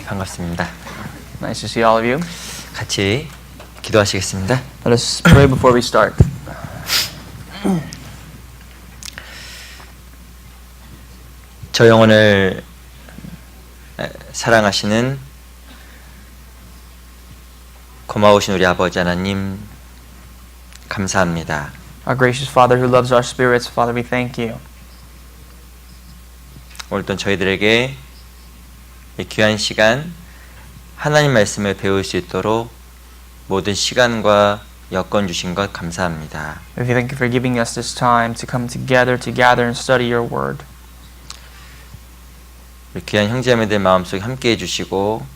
반갑습니다. Nice to see all of you. 같이 기도하시겠습니다. Let us pray before we start. 저 영혼을 사랑하시는 고마우신 우리 아버지 하나님 감사합니다. Our gracious Father who loves our spirits, Father, we thank you. 오늘도 저희들에게 이 귀한 시간 하나님 말씀을 배울 수 있도록 모든 시간과 여건 주신 것 감사합니다. We thank you for giving us this time to come together to gather and study your word. 우리 귀한 형제자매들 마음속에 함께해 주시고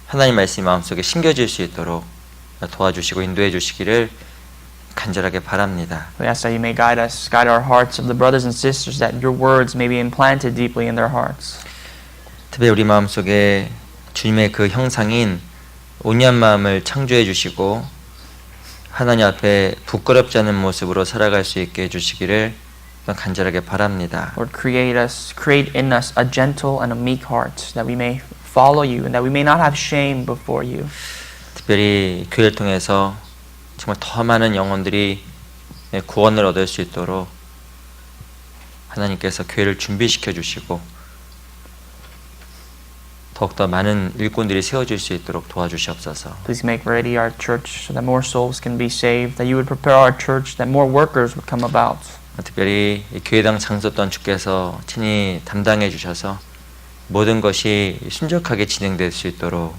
하나님 말씀이 마음속에 심겨질 수 있도록 도와주시고 인도해 주시기를 간절하게 바랍니다. We ask that you may guide us, guide our hearts of the brothers and sisters, that your words may be implanted deeply in their hearts. 특별히 우리 마음속에 주님의 그 형상인 온유한 마음을 창조해 주시고 하나님 앞에 부끄럽지 않은 모습으로 살아갈 수 있게 해주시기를 간절하게 바랍니다. Lord, create in us a gentle and a meek heart, that we may follow you and that we may not have shame before you. 특별히 교회를 통해서 정말 더 많은 영혼들이 구원을 얻을 수 있도록 하나님께서 교회를 준비시켜 주시고 더욱더 많은 일꾼들이 세워질 수 있도록 도와주시옵소서. Please make ready our church so that more souls can be saved, that you would prepare our church, that more workers would come about. 특별히 교회당 장소 또한 주께서 친히 담당해 주셔서 모든 것이 순적하게 진행될 수 있도록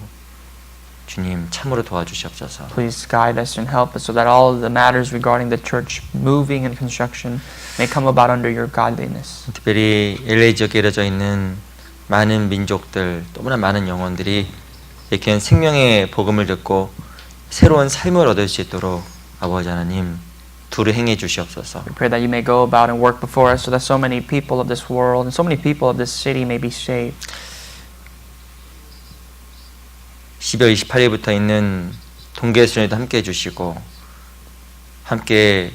주님 참으로 도와주시옵소서. Please guide us and help us so that all of the matters regarding the church moving and construction may come about under your godliness. 특별히 LA 지역에 이루어져 있는 많은 민족들, 너무나 많은 영혼들이 이렇게 생명의 복음을 듣고 새로운 삶을 얻을 수 있도록 아버지 하나님 두루 행해 주시옵소서. We pray that you may go about and work before us so that so many people of this world and so many people of this city may be saved. 12월 28일부터 있는 동계수련회도 함께 해주시고 함께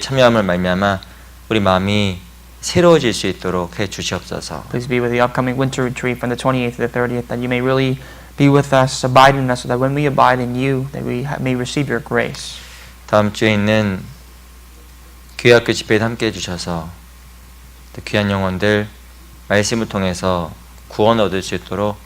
참여함을 말미암아 우리 마음이 새로워질 수 있도록 해 주시옵소서. Please be with the upcoming winter retreat from the 28th to the 30th, that you may really be with us, abide in us, so that when we abide in you, that we may receive your grace. 다음 주에 있는 교회학교 집회에도 함께 해주셔서 또 귀한 영혼들 말씀을 통해서 구원 얻을 수 있도록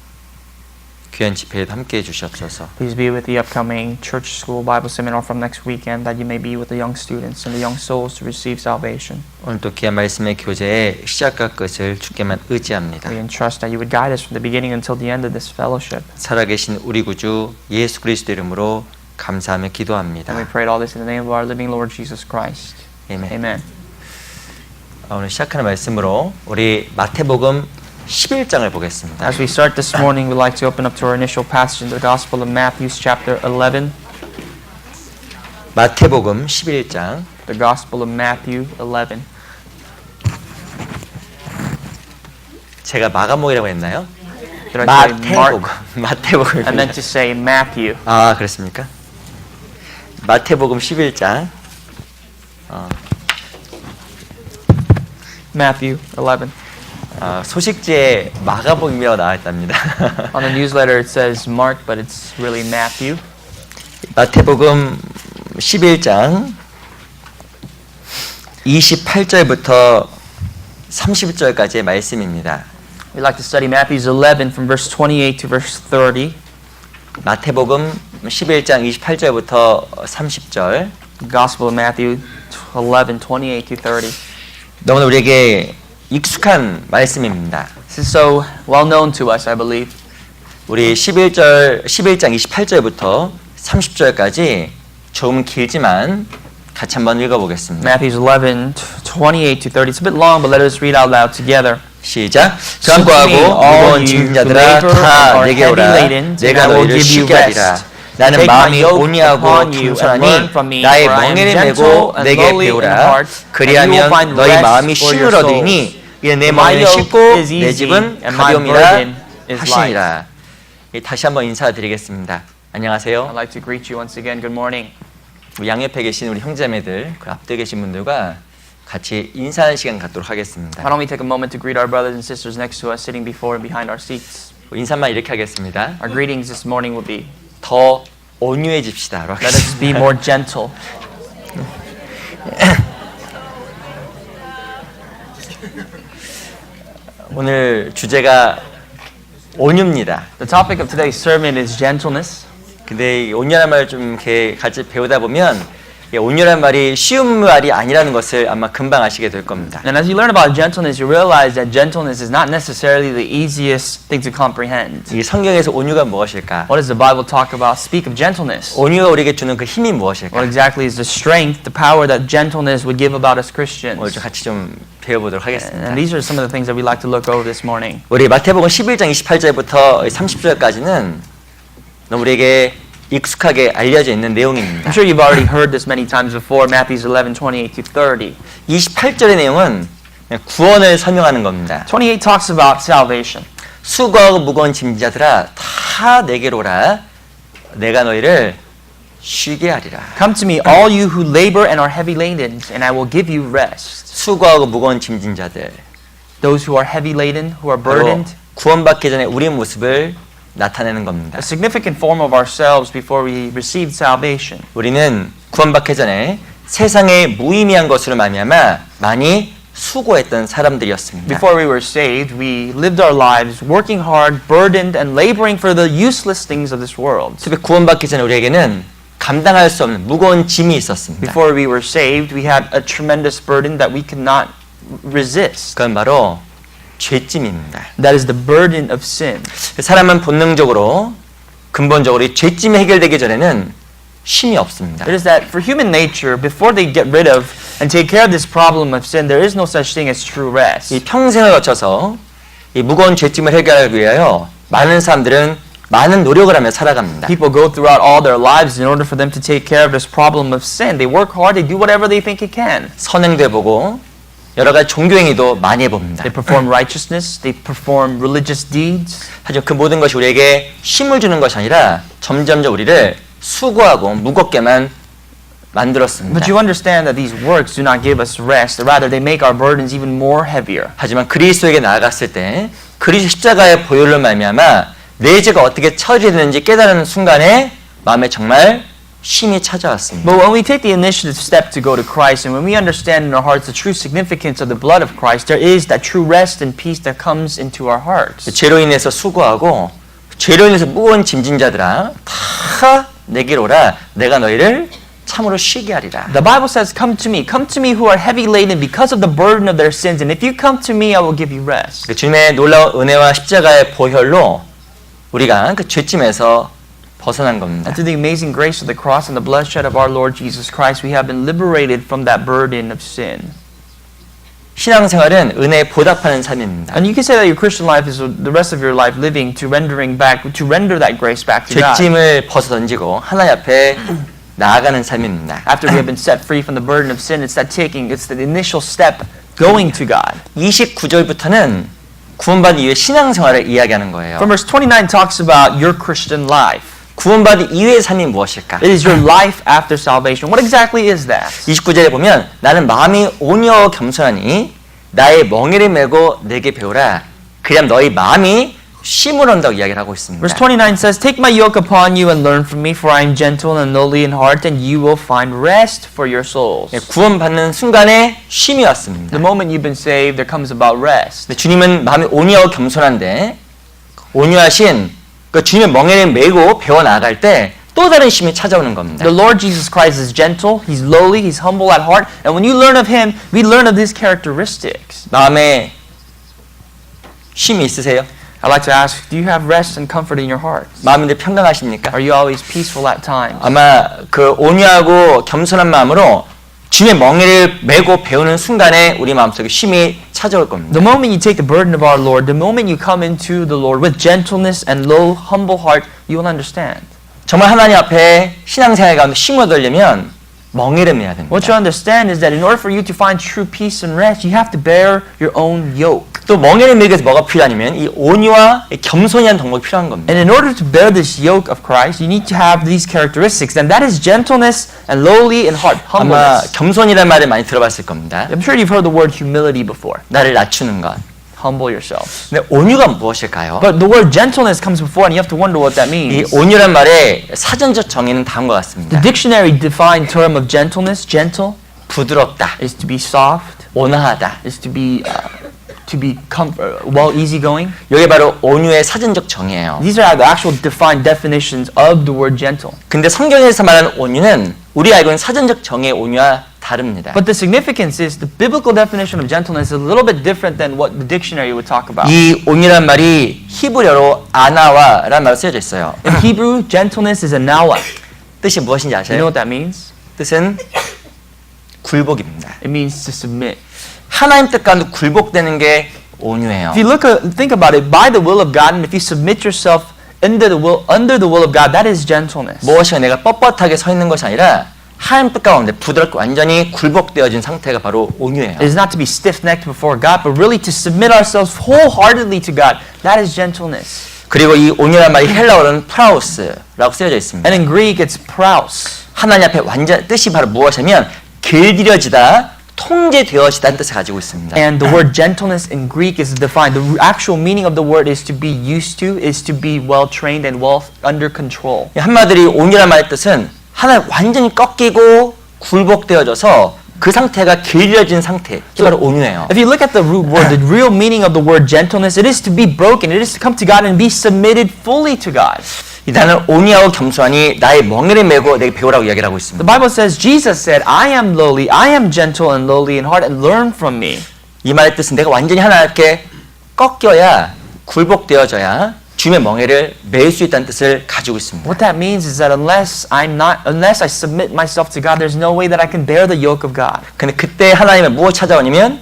귀한 집회에도 함께 해주시옵소서. Please be with the upcoming church school Bible seminar from next weekend, that you may be with the young students and the young souls to receive salvation. 오늘 또 귀한 말씀의 교제의 시작과 끝을 주께만 의지합니다. We entrust that you would guide us from the beginning until the end of this fellowship. 살아계신 우리 구주 예수 그리스도 이름으로 감사하며 기도합니다. And we pray all this in the name of our living Lord Jesus Christ. 아멘. Amen. 오늘 시작하는 말씀으로 우리 마태복음 11장을 보겠습니다. As we start this morning, we'd like to open up to our initial passage in the Gospel of Matthew, chapter 11. 마태복음 11장. The Gospel of Matthew 11. 제가 마가복이라고 했나요? Did I say 마태복음. Mark? 마태복음. I meant to say Matthew. 아, 그렇습니까? 마태복음 11장. Matthew 11. 소식지에 마가복음이라고 나와 있답니다. On the newsletter it says Mark, but it's really Matthew. 마태복음 11장 28절부터 30절까지의 말씀입니다. We'd like to study Matthew 11 from verse 28 to verse 30. 마태복음 11장 28절부터 30절. Gospel of Matthew 11, 28 to 30. 너무나 우리에게 익숙한 말씀입니다. This is so well known to us, I believe. 우리 11장 28절부터 30절까지 조금 길지만 같이 한번 읽어보겠습니다. Matthew 11, 28 to 30. It's a bit long, but let us read out loud together. 시작. 수고하고 무거운 짐진 자들아 다 내게 오라. 내가 너희를 쉬게 하리라. 나는 마음이 온유하고 겸손하니 나의 멍에를 메고 내게 배우라. 그리하면 너희 마음이 쉼을 얻으리니 이는 내 멍에는 쉽고 내 집은 가벼움이라 하시니라. 다시 한번 인사드리겠습니다. 안녕하세요. I'd like to greet you once again. Good morning. 양옆에 계신 우리 형제매들, 그 앞에 계신 분들과 같이 인사하는 시간 갖도록 하겠습니다. Why don't we take a moment to greet our brothers and sisters next to us, sitting before and behind our seats. 인사말 이렇게 하겠습니다. Our greetings this morning will be, 더 온유해집시다. let us be more gentle. 오늘 주제가 온유입니다. The topic of today's sermon is gentleness. 근데 이 온유란 말을 좀 이렇게 같이 배우다 보면 이 온유란 말이 쉬운 말이 아니라는 것을 아마 금방 아시게 될 겁니다. And as you learn about gentleness, you realize that gentleness is not necessarily the easiest thing to comprehend. 이 성경에서 온유가 무엇일까? What does the Bible talk about? Speak of gentleness. 온유가 우리에게 주는 그 힘이 무엇일까? What exactly is the strength, the power that gentleness would give about us Christians? 오늘 좀 같이 좀 배워보도록 하겠습니다. And these are some of the things that we'd like to look over this morning. 우리 마태복음 11장 28절부터 30절까지는 너무 우리에게 익숙하게 알려져 있는 내용입니다. I'm sure you've already heard this many times before, Matthew 11:28 to 30. 28절의 내용은 구원을 설명하는 겁니다. 28 talks about salvation. 수고하고 무거운 짐자들아 다 내게로 오라 내가 너희를 쉬게 하리라. Come to me, all you who labor and are heavy laden, and I will give you rest. 수고하고 무거운 짐진 자들 Those who are heavy laden, who are 바로 burdened. 구원받기 전에 우리의 모습을 나타내는 겁니다. A significant form of ourselves before we received salvation. 우리는 구원받기 전에 세상에 무의미한 것으로 말미암아 많이 수고했던 사람들이었습니다. Before we were saved, we lived our lives working hard, burdened, and laboring for the useless things of this world. 특히 구원받기 전에 우리에게는 감당할 수 없는 무거운 짐이 있었습니다. Before we were saved, we had a tremendous burden that we could not resist. 그건 바로 죄짐입니다. That is the burden of sin. 사람은 본능적으로 근본적으로 이 죄짐이 해결되기 전에는 쉼이 없습니다. It is that for human nature, before they get rid of and take care of this problem of sin, there is no such thing as true rest. 이 평생을 거쳐서 이 무거운 죄짐을 해결하기 위하여 많은 사람들은 많은 노력을 하며 살아갑니다. People go throughout all their lives in order for them to take care of this problem of sin. They work hard, they do whatever they think they can. 선행도 해보고 여러 가지 종교행위도 많이 해봅니다. They perform righteousness, they perform religious deeds. 하지만 그 모든 것이 우리에게 힘을 주는 것이 아니라 점점점 우리를 수고하고 무겁게만 만들었습니다. But you understand that these works do not give us rest. Rather, they make our burdens even more heavier. 하지만 그리스도에게 나아갔을 때 그리스도 십자가의 보혈로 말미암아 내 죄가 어떻게 처리되는지 깨달은 순간에 마음에 정말 쉼이 찾아왔습니다. But when we take the initiative step to go to Christ, and when we understand in our hearts the true significance of the blood of Christ, there is that true rest and peace that comes into our hearts. 죄로 인해서 수고하고 죄로 인해서 무거운 짐진 자들아 다 내게로 오라 내가 너희를 참으로 쉬게 하리라. The Bible says, come to me who are heavy laden because of the burden of their sins, and if you come to me, I will give you rest. 주님의 놀라운 은혜와 십자가의 보혈로 우리가 그 죄짐에서 벗어난 겁니다. And through the amazing grace of the cross and the bloodshed of our Lord Jesus Christ, we have been liberated from that burden of sin. 신앙생활은 은혜에 보답하는 삶입니다. And you can say that your Christian life is the rest of your life living to render that grace back to God. 죄짐을 벗어 던지고 하나님 앞에 나아가는 삶입니다. After we have been set free from the burden of sin, it's the initial step going to God. 29절부터는 구원받은 이후의 신앙생활을 이야기하는 거예요. From verse 29 talks about your Christian life. 구원받은 이후의 삶이 무엇일까? It is your life after salvation. What exactly is that? 29절에 보면 나는 마음이 온유하고 겸손하니 나의 멍에를 메고 내게 배우라. 그럼 너희 마음이 쉼을 얻는다고 이야기를 하고 있습니다. Verse 29 says, Take my yoke upon you and learn from me, for I am gentle and lowly in heart, and you will find rest for your souls. 구원받는 순간에 쉼이 왔습니다. The moment you've been saved, there comes about rest. 주님은 마음이 온유하고 겸손한데 온유하신 그 주님의 멍에를 메고 배워 나아갈 때 또 다른 쉼이 찾아오는 겁니다. The Lord Jesus Christ is gentle, He's lowly, He's humble at heart, and when you learn of Him, we learn of His characteristics. 마음에 쉼이 있으세요? I'd like to ask, do you have rest and comfort in your heart? 마음이 평강하십니까? Are you always peaceful at times? 아마 그 온유하고 겸손한 마음으로 주님의 멍에를 메고 배우는 순간에 우리 마음속에 쉼이 찾아올 겁니다. The moment you take the burden of our Lord, the moment you come into the Lord with gentleness and low, humble heart, you will understand. 정말 하나님 앞에 신앙생활 가운데 쉼을 얻으려면 멍에를 메야 됩니다. What you understand is that in order for you to find true peace and rest, you have to bear your own yoke. 또 멍에를 메기 위해서 뭐가 필요하냐면 이 온유와 이 겸손이라는 덕목이 필요한 겁니다. And in order to bear this yoke of Christ, you need to have these characteristics, and that is gentleness and lowly in heart, 아마 humbleness. 겸손이라는 말을 많이 들어봤을 겁니다. I'm sure you've heard the word humility before. 나를 낮추는 것, humble yourselves. 근데 온유가 무엇일까요? But the word gentleness comes before, and you have to wonder what that 이 means. 온유란 말의 사전적 정의는 다음과 같습니다. The dictionary defined term of gentleness, gentle, 부드럽다, is to be soft, 온화하다. is to be well, easygoing. 이게 바로 온유의 사전적 정의예요. These are the actual defined definitions of the word gentle. 근데 성경에서 말하는 온유는 우리 알고 있는 사전적 정의의 온유와 다릅니다. But the significance is the biblical definition of gentleness is a little bit different than what the dictionary would talk about. 이 온유란 말이 히브리어로 아나와라는 말로 쓰여져 있어요. In Hebrew, gentleness is anawa. 뜻이 무엇인지 You know 아세요? what that means? 뜻은 굴복입니다. It means to submit. 하나님 뜻 가운데 굴복되는 게 온유예요. If you think about it, by the will of God, and if you submit yourself under the will of God, that is gentleness. 무엇이가 내가 뻣뻣하게 서 있는 것이 아니라 하나님 뜻 가운데 부드럽게 완전히 굴복되어진 상태가 바로 온유예요. It is not to be stiff-necked before God, but really to submit ourselves wholeheartedly to God. That is gentleness. 그리고 이 온유란 말이 헬라어로는 프라우스라고 쓰여져 있습니다. And in Greek, it's praus. 하나님 앞에 완전 뜻이 바로 무엇이냐면 길들여지다, 통제되어지다는 뜻을 가지고 있습니다. And the word gentleness in Greek is defined. The actual meaning of the word is to be used to, is to be well trained and well under control. 한마디로 온유란 말의 뜻은 하나님 완전히 꺾이고 굴복되어져서 그 상태가 길들여진 상태. 이게 바로 온유예요. If you look at the root word, the real meaning of the word gentleness, it is to be broken. It is to come to God and be submitted fully to God. 나는 온유하고 겸손하니 나의 멍에를 메고 내게 배우라고 이야기를 하고 있습니다. The Bible says, Jesus said, I am lowly, I am gentle and lowly in heart, and learn from me. 이 말의 뜻은 내가 완전히 하나님께 꺾여야 굴복되어져야 주님의 멍에를 메일 수 있다는 뜻을 가지고 있습니다. What that means is that unless I submit myself to God, there's no way that I can bear the yoke of God. 근데 그때 하나님의 무엇 찾아오냐면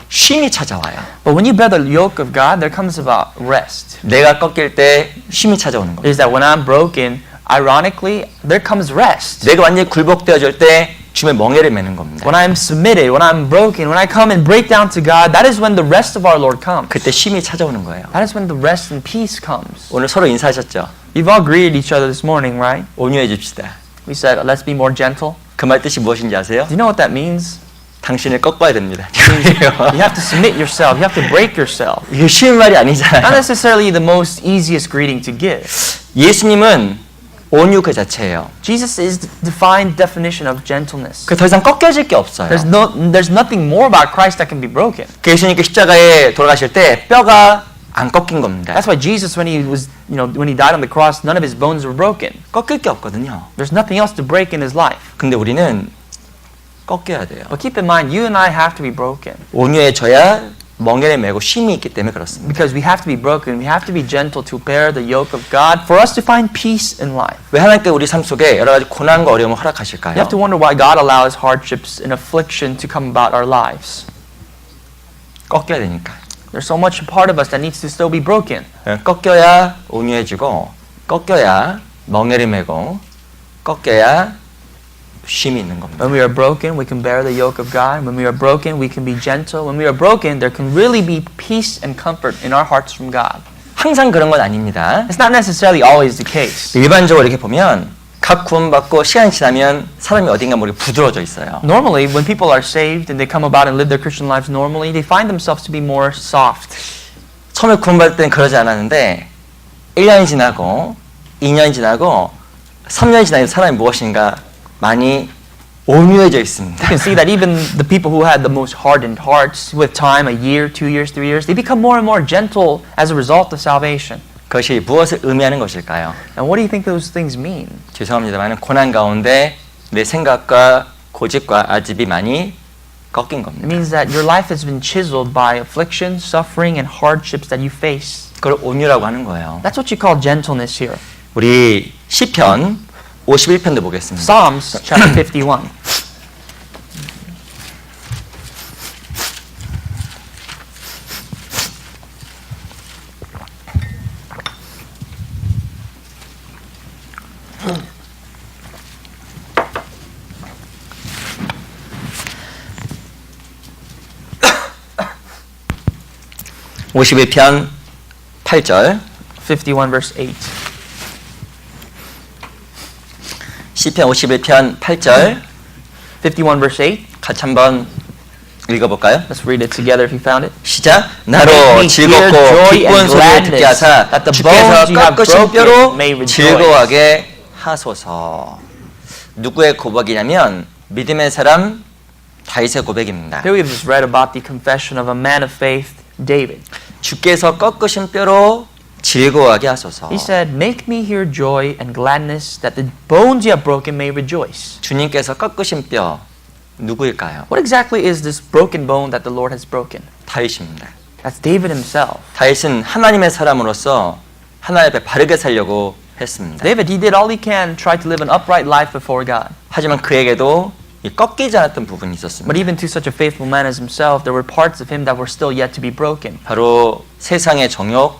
쉼이 찾아와요. But when you bear the yoke of God, there comes about rest. 내가 꺾일 때 쉼이 찾아오는 겁니다. Is that when I'm broken, ironically, there comes rest. 내가 완전히 굴복되어질 때 주님의 멍에를 메는 겁니다. When I'm submitted, when I'm broken, when I come and break down to God, that is when the rest of our Lord comes. 그때 쉼이 찾아오는 거예요. That is when the rest and peace comes. 오늘 서로 인사하셨죠? You've all greeted each other this morning, right? 온유해집시다. We said, let's be more gentle. 그 말 뜻이 무엇인지 아세요? Do you know what that means? 당신을 꺾어야 됩니다. You have to submit yourself. You have to break yourself. 이게 쉬운 말이 Not 아니잖아요. necessarily the most easiest greeting to give. 예수님은 온유 그 자체예요. Jesus is the defined definition of gentleness. 그 더 이상 꺾여질 게 없어요. There's nothing more about Christ that can be broken. 그 예수님께 십자가에 돌아가실 때 뼈가 안 꺾인 겁니다. That's why Jesus, when he was, when he died on the cross, none of his bones were broken. 꺾일 게 없거든요. There's nothing else to break in his life. 근데 우리는 꺾여야 돼요. But keep in mind, you and I have to be broken. 온유해져야 멍에를 메고 쉼이 있기 때문에 그렇습니다. Because we have to be broken, we have to be gentle to bear the yoke of God for us to find peace in life. 왜 하나님께 우리 삶 속에 여러 가지 고난과 어려움을 You 허락하실까요? have to wonder why God allows hardships and affliction to come about our lives. 꺾여야 되니까. There's so much a part of us that needs to still be broken. 꺾여야 온유해지고 꺾여야 멍에를 메고 꺾여야 쉼이 있는 겁니다. When we are broken, we can bear the yoke of God. When we are broken, we can be gentle. When we are broken, there can really be peace and comfort in our hearts from God. 항상 그런 건 아닙니다. It's not necessarily always the case. 일반적으로 이렇게 보면 각 구원받고 시간이 지나면 사람이 어딘가 모르게 부드러워져 있어요. Normally, when people are saved and they come about and live their Christian lives normally, they find themselves to be more soft. 처음에 구원받을 때는 그러지 않았는데 1년이 지나고 2년이 지나고 3년이 지나면 사람이 무엇인가 많이 온유해져 있습니다. You can see that even the people who had the most hardened hearts, with time, a year, 2 years, 3 years, they become more and more gentle as a result of salvation. 그것이 무엇을 의미하는 것일까요? And what do you think those things mean? 죄송합니다만 고난 가운데 내 생각과 고집과 아집이 많이 꺾인 It 겁니다. means that your life has been chiseled by affliction, suffering, and hardships that you face. 그걸 온유라고 하는 거예요. That's what you call gentleness here. 우리 시편 51편도 보겠습니다. Psalms chapter 51. (51편) 8절 51 verse 8. 시편 51편 8절 51 verse 8. 같이 한번 읽어볼까요? Let's read it together if you found it. 시작. 나로 즐겁고 기쁜 소리를 듣게 하사 주께서 꺾으신 뼈로 즐거워하게 하소서. 누구의 고백이냐면 믿음의 사람 다윗의 고백입니다. Here we have just read about the confession of a man of faith, David. 주께서 꺾으신 뼈로 즐거워하게 하소서. He said, "Make me hear joy and gladness, that the bones you have broken may rejoice." 주님께서 꺾으신 뼈 누구일까요? What exactly is this broken bone that the Lord has broken? 다윗입니다. That's David himself. 다윗은 하나님의 사람으로서 하나님 앞에 바르게 살려고 했습니다. David, he did all he can, tried to live an upright life before God. 하지만 그에게도 이 꺾이지 않았던 부분이 있었습니다. But even to such a faithful man as himself, there were parts of him that were still yet to be broken. 바로 세상의 정욕,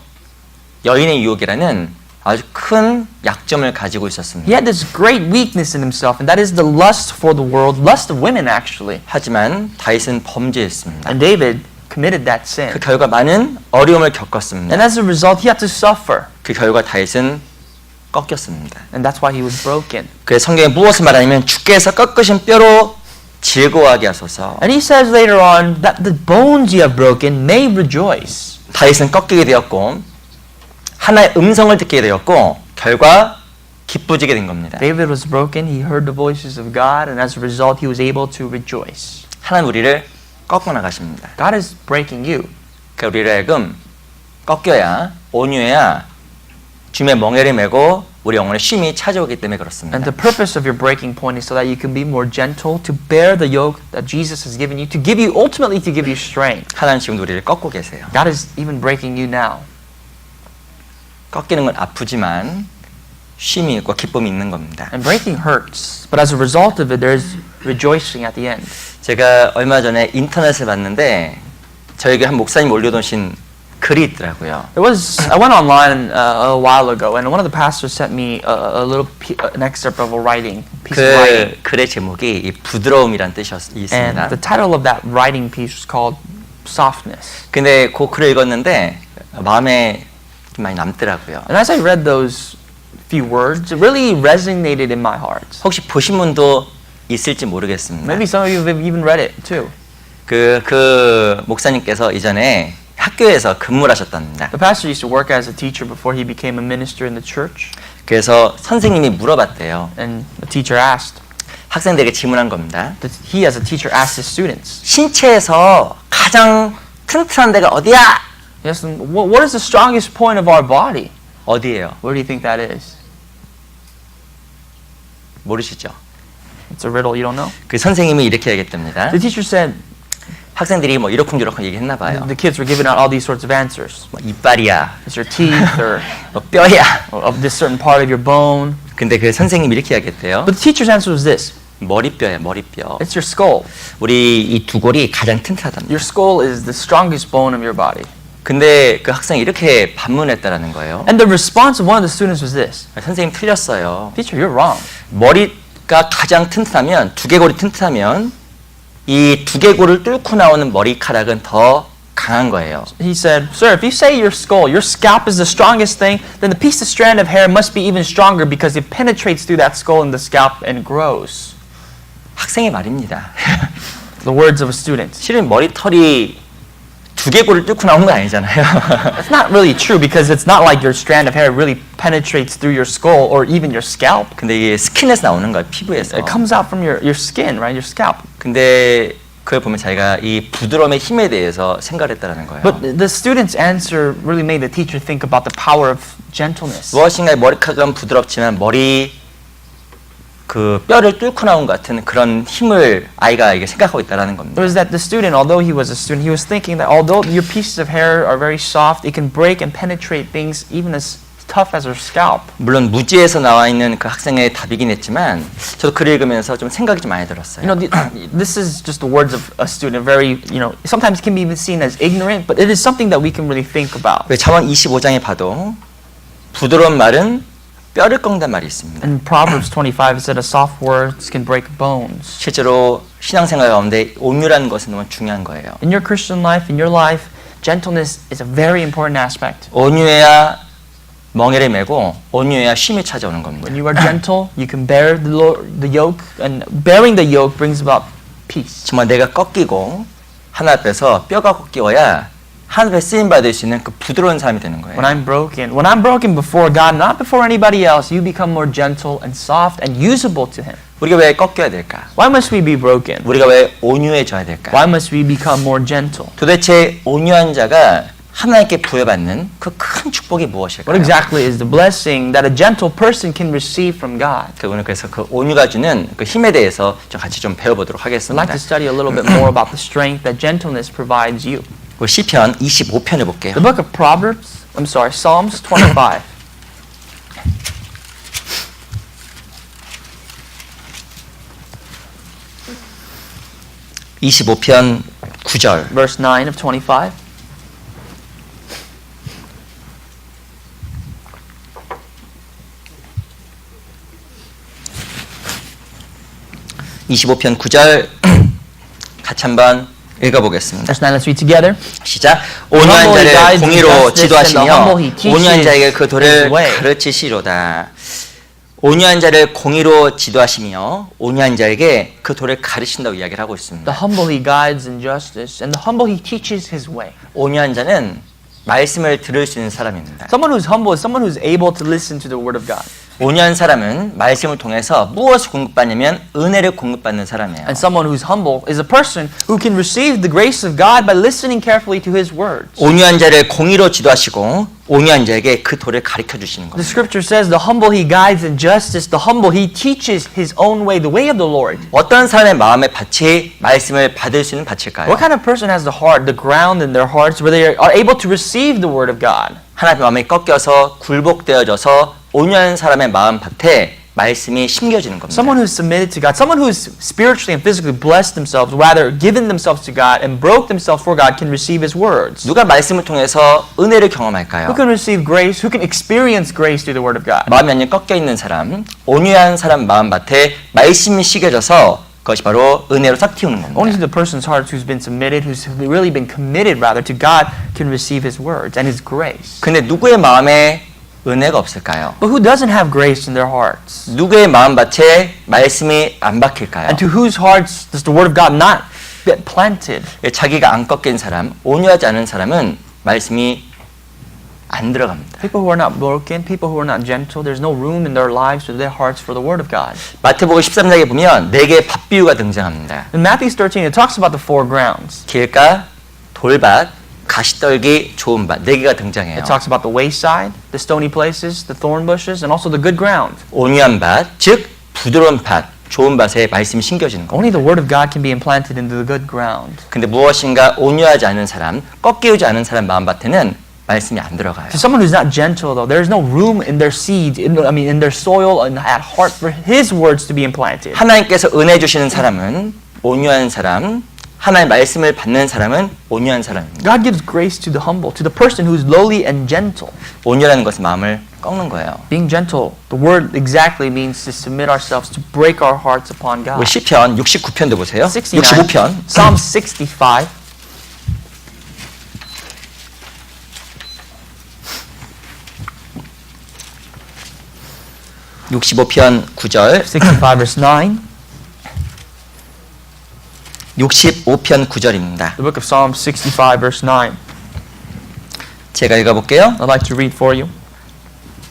여인의 유혹이라는 아주 큰 약점을 가지고 있었습니다. He had this great weakness in himself, and that is the lust for the world, lust of women actually. 하지만 다윗은 범죄했습니다. And David committed that sin. 그 결과 많은 어려움을 겪었습니다. And as a result, he had to suffer. 그 결과 다윗은 꺾였습니다. And that's why he was broken. 그래서 성경에 무엇을 말하냐면 주께서 꺾으신 뼈로 즐거워하게 하소서. And he says later on that the bones you have broken may rejoice. 다윗은 꺾이게 되었고 하나의 음성을 듣게 되었고 결과 기쁘지게 된 겁니다. David was broken. He heard the voices of God, and as a result, he was able to rejoice. 하나님 우리를 꺾어 나가십니다. God is breaking you. 그 우리를 하여금 꺾여야 온유해야 주님의 멍에를 메고 우리 영혼의 쉼이 찾아오기 때문에 그렇습니다. And the purpose of your breaking point is so that you can be more gentle, to bear the yoke that Jesus has given you, to give you ultimately to give you strength. 하나님 지금 우리를 꺾고 계세요. God is even breaking you now. 꺾이는 건 아프지만 쉼이 있고 기쁨이 있는 겁니다. And breaking hurts, but as a result of it, there is rejoicing at the end. 제가 얼마 전에 인터넷을 봤는데 저에게 한 목사님 올려놓으신 글이 있더라고요. I went online a while ago, and one of the pastors sent me an excerpt of a piece of writing. 그 글의 제목이 이 부드러움이란 뜻이 있습니다. And the title of that writing piece was called Softness. 근데 그 글을 읽었는데 마음에 많이 남더라고요. And as I read those few words, it really resonated in my heart. 혹시 보신 분도 있을지 모르겠습니다. Maybe some of you have even read it too. 그 목사님께서 이전에 학교에서 근무를 하셨답니다. The pastor used to work as a teacher before he became a minister in the church. 그래서 선생님이 물어봤대요. And the teacher asked. 학생들에게 질문한 겁니다. He as a teacher asked his students. 신체에서 가장 튼튼한 데가 어디야? He asked them, what is the strongest point of our body? 어디예요? Where do you think that is? 모르시죠? It's a riddle you don't know. 그 선생님이 이렇게 얘기했답니다. The teacher said. 학생들이 뭐 이러쿵저러쿵 얘기했나 봐요. The kids were giving out all these sorts of answers. 뭐 이빨이야. It's your teeth or 뭐 뼈야. of this certain part of your bone. 근데 그 선생님이 이렇게 이야기했대요. But the teacher's answer was this. 머리뼈야, 머리뼈. It's your skull. 우리 이 두 골이 가장 튼튼하답니다. Your skull is the strongest bone of your body. 근데 그 학생이 이렇게 반문했다라는 거예요. And the response of one of the students was this. 선생님 틀렸어요. Teacher, you're wrong. 머리가 가장 튼튼하면 두개골이 튼튼하면 이 두개골을 뚫고 나오는 머리카락은 더 강한 거예요. He said, "Sir, if you say your skull, your scalp is the strongest thing, then the piece of strand of hair must be even stronger because it penetrates through that skull and the scalp and grows." 학생의 말입니다. The words of a student. 실은 머리털이 두개골을 뚫고 나온 건 아니잖아요. That's not really true because it's not like your strand of hair really penetrates through your skull or even your scalp. 근데 이게 스킨에서 나오는 거예요, 피부에서. It comes out from your skin, right? Your scalp. 근데 그걸 보면 자기가 이 부드러움의 힘에 대해서 생각을 했다라는 거예요. But the student's answer really made the teacher think about the power of gentleness. 무엇인가 머리카락은 부드럽지만 그 뼈를 뚫고 나온 것 같은 그런 힘을 아이가 이게 생각하고 있다라는 겁니다. It was that the student, although he was a student, he was thinking that although your pieces of hair are very soft, it can break and penetrate things even as tough as your scalp. 물론 무지에서 나와 있는 그 학생의 답이긴 했지만 저도 글을 읽으면서 좀 생각이 좀 많이 들었어요. You know, this is just the words of a student. Very, sometimes it can be even seen as ignorant, but it is something that we can really think about. 잠언 25장에 봐도 부드러운 말은 뼈를 꺾는 말이 있습니다. In Proverbs 25, it said, "A soft words can break bones." 실제로 신앙생활 가운데 온유라는 것은 너무 중요한 거예요. In your Christian life, in your life, gentleness is a very important aspect. 온유해야 멍에를 메고 온유해야 쉼이 찾아오는 겁니다. When you are gentle, you can bear the yoke, and bearing the yoke brings about peace. 정말 내가 꺾이고 하나님 앞에서 뼈가 꺾여야 하나님 앞에 쓰임 받을 수 있는 그 부드러운 사람이 되는 거예요. When I'm broken before God, not before anybody else, you become more gentle and soft and usable to Him. 우리가 왜 꺾여야 될까? Why must we be broken? 우리가 왜 온유해져야 될까? Why must we become more gentle? 도대체 온유한 자가 하나님께 부여받는 그 큰 축복이 무엇일까요? What exactly is the blessing that a gentle person can receive from God? 오늘 그래서 그 온유가 주는 그 힘에 대해서 같이 좀 배워보도록 I'd 하겠습니다. like to study a little bit more about the strength that gentleness provides you. 그 시편 25편을 볼게요. The book of Psalms 25. (25편) 9절. Verse 9 of 25. (25편) 9절 같이 한번 읽어보겠습니다. Verse 9, let's read together. 시작. 온유한 자를 공의로 지도하시며 온유한 자에게 그 도를 가르치시로다. 온유한 자를 공의로 지도하시며 온유한 자에게 그 도를 가르친다고 이야기를 하고 있습니다. The humble He guides in justice, and the humble He teaches His way. 온유한 자는 말씀을 들을 수 있는 사람입니다. Someone who's humble is someone who's able to listen to the Word of God. 온유한 사람은 말씀을 통해서 무엇을 공급받냐면 은혜를 공급받는 사람이에요. And someone who's humble is a person who can receive the grace of God by listening carefully to His words. 온유한 자를 공의로 지도하시고 온유한 자에게 그 도를 가르쳐 주시는 The 겁니다. scripture says the humble He guides in justice, the humble He teaches His own way, the way of the Lord. 어떤 사람의 마음의 밭이 말씀을 받을 수 있는 밭일까요? What kind of person has the heart, the ground in their hearts where they are able to receive the Word of God? 하나님의 마음이 꺾여서 굴복되어져서 온유한 사람의 마음 밭에 말씀이 심겨지는 겁니다. Someone who's submitted to God, someone who's spiritually and physically blessed themselves, rather given themselves to God and broke themselves for God, can receive His words. 누가 말씀을 통해서 은혜를 Who 경험할까요? can receive grace? Who can experience grace through the Word of God? 마음이 완전히 꺾여 있는 사람, 온유한 사람 마음 밭에 말씀이 심겨져서 그것이 바로 은혜로 싹 틔우는 Only 겁니다. the person's heart who's been submitted, who's really been committed, rather, to God, can receive His words and His grace. 근데 누구의 마음에 은혜가 없을까요? But who doesn't have grace in their hearts? 누구의 마음 밭에 말씀이 안 박힐까요? And to whose hearts does the Word of God not get planted? 자기가 안 꺾인 사람, 온유하지 않은 사람은 말씀이 안 들어갑니다. People who are not broken, people who are not gentle, there's no room in their lives or their hearts for the Word of God. 마태복음 13장에 보면 네 개의 밭 비유가 등장합니다. In Matthew 13, it talks about the four grounds. 길가, 돌밭, 가시떨기, 좋은 밭 네 개가 등장해요. It talks about the wayside, the stony places, the thorn bushes, and also the good ground. 온유한 밭, 즉 부드러운 밭, 좋은 밭에 말씀이 심겨지는 겁니다. Only the Word of God can be implanted into the good ground. 근데 무엇인가 온유하지 않은 사람, 꺾이지 않은 사람 마음밭에는 말씀이 안 들어가요. To someone who's not gentle, though, there is no room in their seed, in their soil and at heart for His words to be implanted. 하나님께서 은혜 주시는 사람은 온유한 사람, 하나님의 말씀을 받는 사람은 온유한 사람입니다. God gives grace to the humble, to the person who's lowly and gentle. 온유라는 것은 마음을 꺾는 거예요. Being gentle, the word exactly means to submit ourselves, to break our hearts upon God. 우리 시편 69편도 보세요. 69, 65편. Psalm 65. (65편) 9절 65 verse 9. 65편 9절입니다. The book of Psalm 65 verse 9. 제가 읽어볼게요. I'd like to read for you.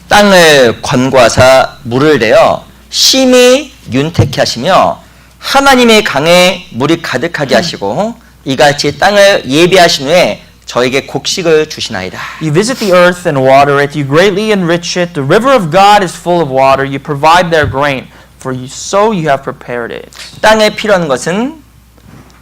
땅을 관과사 물을 내어 심히 윤택케 하시며 하나님의 강에 물이 가득하게 하시고 이같이 땅을 예비하신 후에 저에게 곡식을 주시나이다. You visit the earth and water it, you greatly enrich it. The river of God is full of water. You provide their grain, for so you have prepared it. 땅에 필요한 것은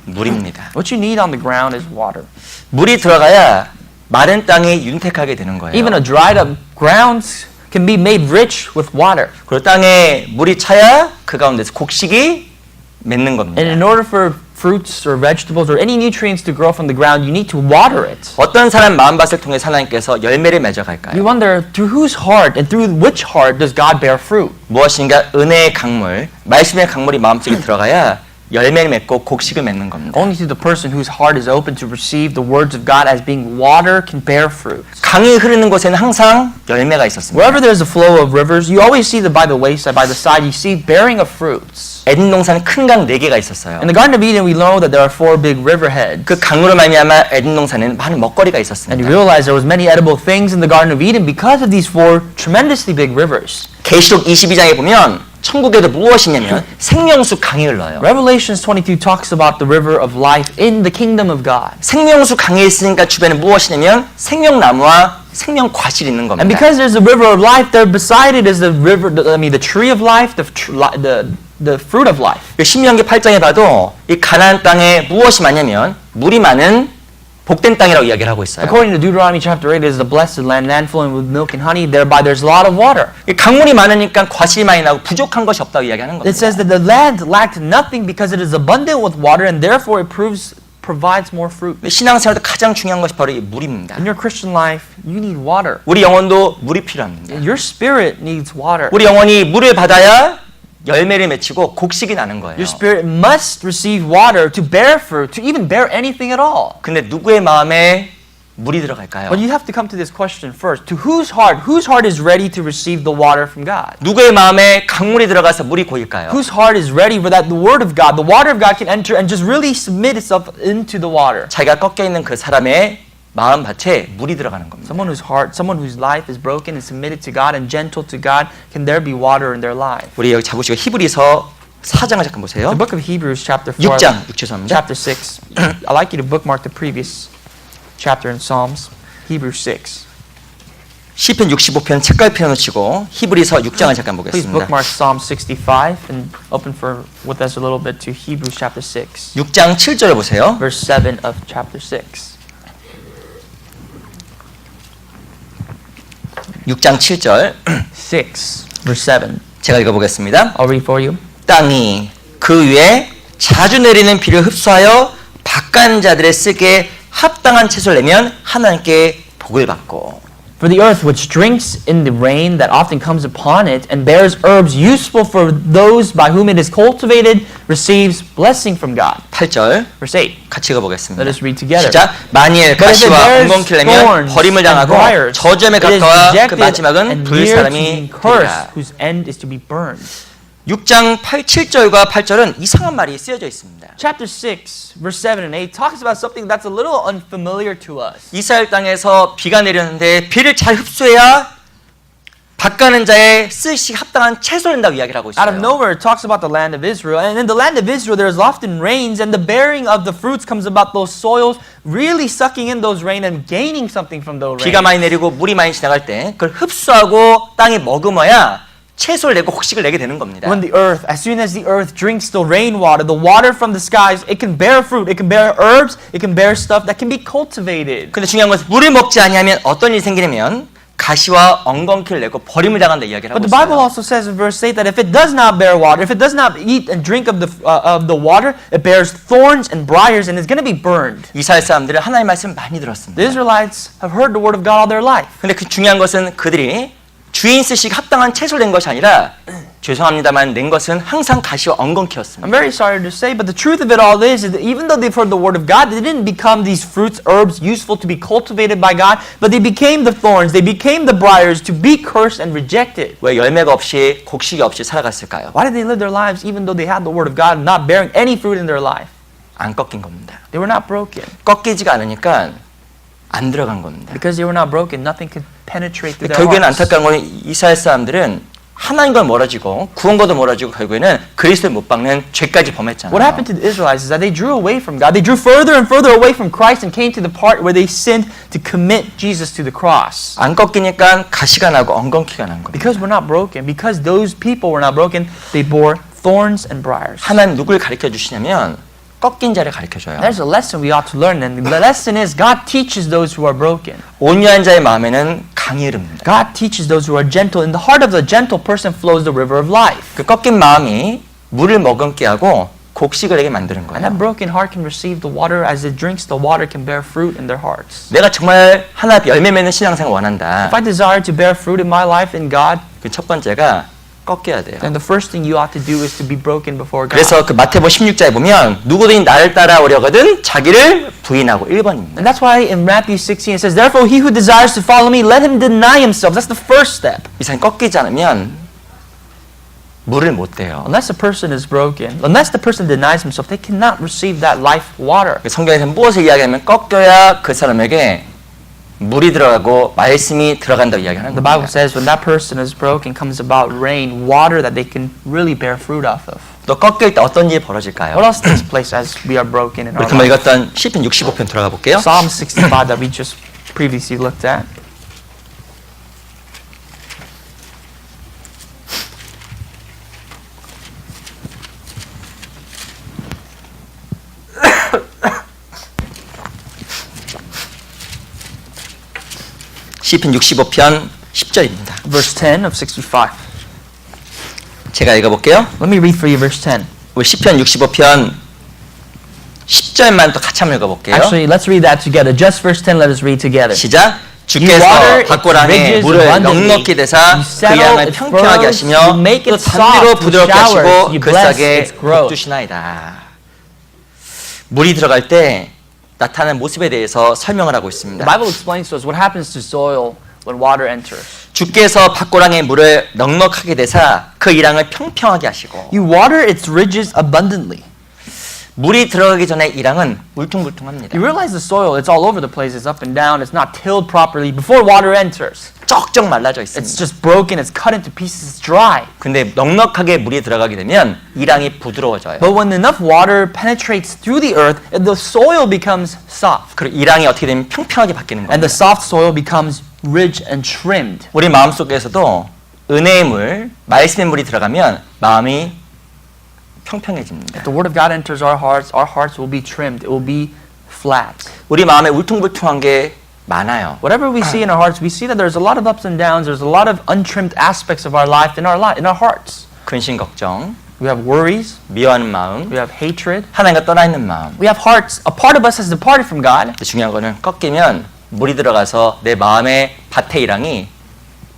물입니다. What you need on the ground is water. 물이 들어가야 마른 땅이 윤택하게 되는 거예요. Even a dried up ground can be made rich with water. 그리고 땅에 물이 차야 그 가운데서 곡식이 맺는 겁니다. And in order for fruits or vegetables or any nutrients to grow from the ground, you need to water it. 어떤 사람 마음밭을 통해 하나님께서 열매를 맺어갈까요? You wonder, through whose heart and through which heart does God bear fruit? 무엇인가 은혜의 강물, 말씀의 강물이 마음속에 들어가야 열매를 맺고 곡식을 맺는 겁니다. Only to the person whose heart is open to receive the words of God as being water can bear fruit. 강이 흐르는 곳에는 항상 열매가 있었습니다. Wherever there's a flow of rivers, you always see that by the wayside, by the side, you see bearing of fruits. 에덴 동산은 큰 강 4개가 있었어요. In the Garden of Eden, we know that there are 4 big riverheads. 그 강으로 말미암아 에덴 동산에는 많은 먹거리가 And 있었습니다. you realize there was many edible things in the Garden of Eden because of these 4 tremendously big rivers. 계시록 22장에 보면 천국에도 무엇이냐면 생명수 강이 흘러요. Revelations 22 talks about the river of life in the kingdom of God. 생명수 강이 있으니까 주변에 무엇이냐면 생명나무와 생명과실이 있는 And 겁니다. because there's a river of life, there beside it is the river, the tree of life, the fruit of life. 신명기 8장에 봐도 이 가나안 땅에 무엇이 많냐면 물이 많은 복된 땅이라고 이야기를 하고 있어요. According to Deuteronomy chapter 8, it is the blessed land flowing with milk and honey. Thereby there's a lot of water. 이 강물이 많으니까 과실이 많이 나고 부족한 것이 없다고 이야기하는 겁니다. It says that the land lacked nothing because it is abundant with water and therefore it provides more fruit. 신앙생활도 가장 중요한 것이 바로 이 물입니다. In your Christian life, you need water. 우리 영혼도 물이 필요합니다. Your spirit needs water. 우리 영혼이 물을 받아야 열매를 맺히고 곡식이 나는 거예요. Your spirit must receive water to bear fruit, to even bear anything at all. 근데 누구의 마음에 물이 들어갈까요? But you have to come to this question first. To whose heart is ready to receive the water from God? 누구의 마음에 강물이 들어가서 물이 고일까요? Whose heart is ready for that the word of God, the water of God can enter and just really submit itself into the water? 자기가 꺾여 있는 그 사람의 마음밭에 물이 들어가는 겁니다. Someone whose life is broken and submitted to God and gentle to God, can there be water in their life? 우리 여기 잡으시고 히브리서 4장을 잠깐 보세요. The book of Hebrews chapter 4, 6장, 죄송합니다. chapter 6. I'd like you to bookmark the previous chapter in Psalms, Hebrews 6. 시편 65편 책갈 펴놓으시고 히브리서 6장을 잠깐 Please 보겠습니다. bookmark Psalm 65 and open with us a little bit to Hebrews chapter 6, 6장 7절을 보세요. verse 7 of chapter 6. 6장 7절 6, verse 7. 제가 읽어보겠습니다. I'll read for you. 땅이 그 위에 자주 내리는 비를 흡수하여 바깥 자들의 쓰기에 합당한 채소를 내면 하나님께 복을 받고 For the earth which drinks in the rain that often comes upon it and bears herbs useful for those by whom it is cultivated receives blessing from God. 8절 Verse 8. 같이 읽어보겠습니다. Let us read together. 시작. 만일 But if it 가시와 bears 엉겅퀴를 내면 thorns 버림을 and 당하고 briars, 저점에 it is 가까워 그 rejected 마지막은 and 불 near to 사람이 being cursed, 되리라. whose end is to be burned. 6장 7절과 8절은 이상한 말이 쓰여져 있습니다. Chapter 6, verse 7 and 8 talks about something that's a little unfamiliar to us. 이스라엘 땅에서 비가 내렸는데 비를 잘 흡수해야 밭가는 자의 쓰시 합당한 채소를 낸다고 이야기를 하고 Out of 있어요. nowhere, it talks about the land of Israel. And in the land of Israel, there's often rains, and the bearing of the fruits comes about those soils really sucking in those rain and gaining something from those 비가 rains. 많이 내리고 물이 많이 지나갈 때 그걸 흡수하고 땅에 머금어야 채소를 내고 곡식을 내게 되는 겁니다. When the earth, as soon as the earth drinks the rainwater, the water from the skies, it can bear fruit, it can bear herbs, it can bear stuff that can be cultivated. 근데 중요한 것은 물을 먹지 아니하면 어떤 일이 생기냐면 가시와 엉겅퀴를 내고 버림을 당한다 이야기를 하고 But the Bible 있어요. also says in verse 8 that if it does not bear water, if it does not eat and drink of the water, it bears thorns and briars and is going to be burned. 이스라엘 사람들은 하나님의 말씀을 많이 들었습니다. The Israelites have heard the word of God all their life. 근데 그 중요한 것은 그들이 주인 쓰시기 합당한 채소를 낸 것이 아니라 죄송합니다만 낸 것은 항상 가시와 엉겅퀴였습니다. I'm very sorry to say, but the truth of it all is that even though they've heard the word of God, they didn't become these fruits, herbs, useful to be cultivated by God, but they became the thorns, they became the briars to be cursed and rejected. 왜 열매가 없이 곡식이 없이 살아갔을까요? Why did they live their lives even though they had the word of God, not bearing any fruit in their life? 안 꺾인 겁니다. They were not broken. 꺾이지가 않으니까 안 들어간 겁니다. Because they were not broken, nothing could penetrate through their 결국에는 hearts. 안타까운 건 이스라엘 사람들은 하나님과 멀어지고 구원과도 멀어지고 결국에는 그리스도를 못 박는 죄까지 범했잖아요. What happened to the Israelites is that they drew away from God. They drew further and further away from Christ and came to the part where they sinned to commit Jesus to the cross. 안 꺾이니까 가시가 나고 엉겅퀴가 난 겁니다. Because we're not broken, because those people were not broken, they bore thorns and briars. 하나님 누굴 가르쳐 주시냐면 꺾인 자를 가르쳐 줘요. There's a lesson we ought to learn, and the lesson is God teaches those who are broken. 온유한 자의 마음에는 강이 흐릅니다. God teaches those who are gentle. In the heart of the gentle person flows the river of life. 그 꺾인 마음이 물을 머금게 하고 곡식을 내게 만드는 And that 거예요. broken heart can receive the water as it drinks the water can bear fruit in their hearts. 내가 정말 하나 열매 맺는 신앙생활 원한다. If I desire to bear fruit in my life in God, 그 첫 번째가 꺾여야 돼요. then the first thing you ought to do is to be broken before God. 그래서 그 마태복음 16장에 보면 누구든지 나를 따라오려거든 자기를 부인하고 1번입니다. And that's why in Matthew 16 it says, therefore he who desires to follow me, let him deny himself. That's the first step. 이 사람이 꺾이지 않으면 물을 못 대요. Unless a person is broken, unless the person denies himself, they cannot receive that life water. 성경에서 무엇을 이야기하면 꺾여야 그 사람에게 물이 들어가고 말씀이 들어간다고 이야기하는 The Bible 겁니다. says when that person is broken comes about rain, water that they can really bear fruit off of. 또 꺾일 때 어떤 일이 벌어질까요? What else takes place as we are broken in 우리 our 금방 life? 읽었던 시편 65편 들어가 볼게요. Psalm 65 that we just previously looked at. 시편 65편 10절입니다. Verse 10 of 65. 제가 읽어볼게요. Let me read for you verse 10. 우리 시편 65편 10절만 또 같이 한번 읽어볼게요. Actually, let's read that together. Just verse 10, let us read together. 시작. You 주께서 water its 밭고랑에 ridges 물을 abundantly. 넉넉히 대사 You 그 settle 양을 its 평평하게 furrows. 하시며 You make 또 it soft 단비로 with 부드럽게 showers. 하시고 You 그 bless 싹에 its growth. 복주시나이다. 물이 들어갈 때 나타나는 모습에 대해서 설명을 하고 있습니다. The Bible explains to us what happens to soil when water enters. 주께서 밭고랑에 물을 넉넉하게 대사 그 이랑을 평평하게 하시고 You water its ridges abundantly. 물이 들어가기 전에 이랑은 울퉁불퉁합니다. You realize the soil, it's all over the place, it's up and down, it's not tilled properly before water enters. 쩍쩍 말라져 It's 있습니다. just broken, it's cut into pieces, it's dry. 근데 넉넉하게 물이 들어가게 되면 이랑이 부드러워져요. But when enough water penetrates through the earth, the soil becomes soft. 그리고 이랑이 어떻게 되면 평평하게 바뀌는 And 겁니다. the soft soil becomes ridge and trimmed. 우리 마음속에서도 은혜의 물, 말씀의 물이 들어가면 마음이 평평해집니다. The word of God enters our hearts will be trimmed, it will be flat. 우리 마음에 울퉁불퉁한 게 많아요. Whatever we see in our hearts, we see that there's a lot of ups and downs, there's a lot of untrimmed aspects of our life in our hearts. 근심 걱정, We have worries, 미워하는 마음, we have hatred, 하나님과 떠나 있는 마음. we have hearts, a part of us has departed from God. 근데 중요한 거는 꺾이면 물이 들어가서 내 마음의 밭의 이랑이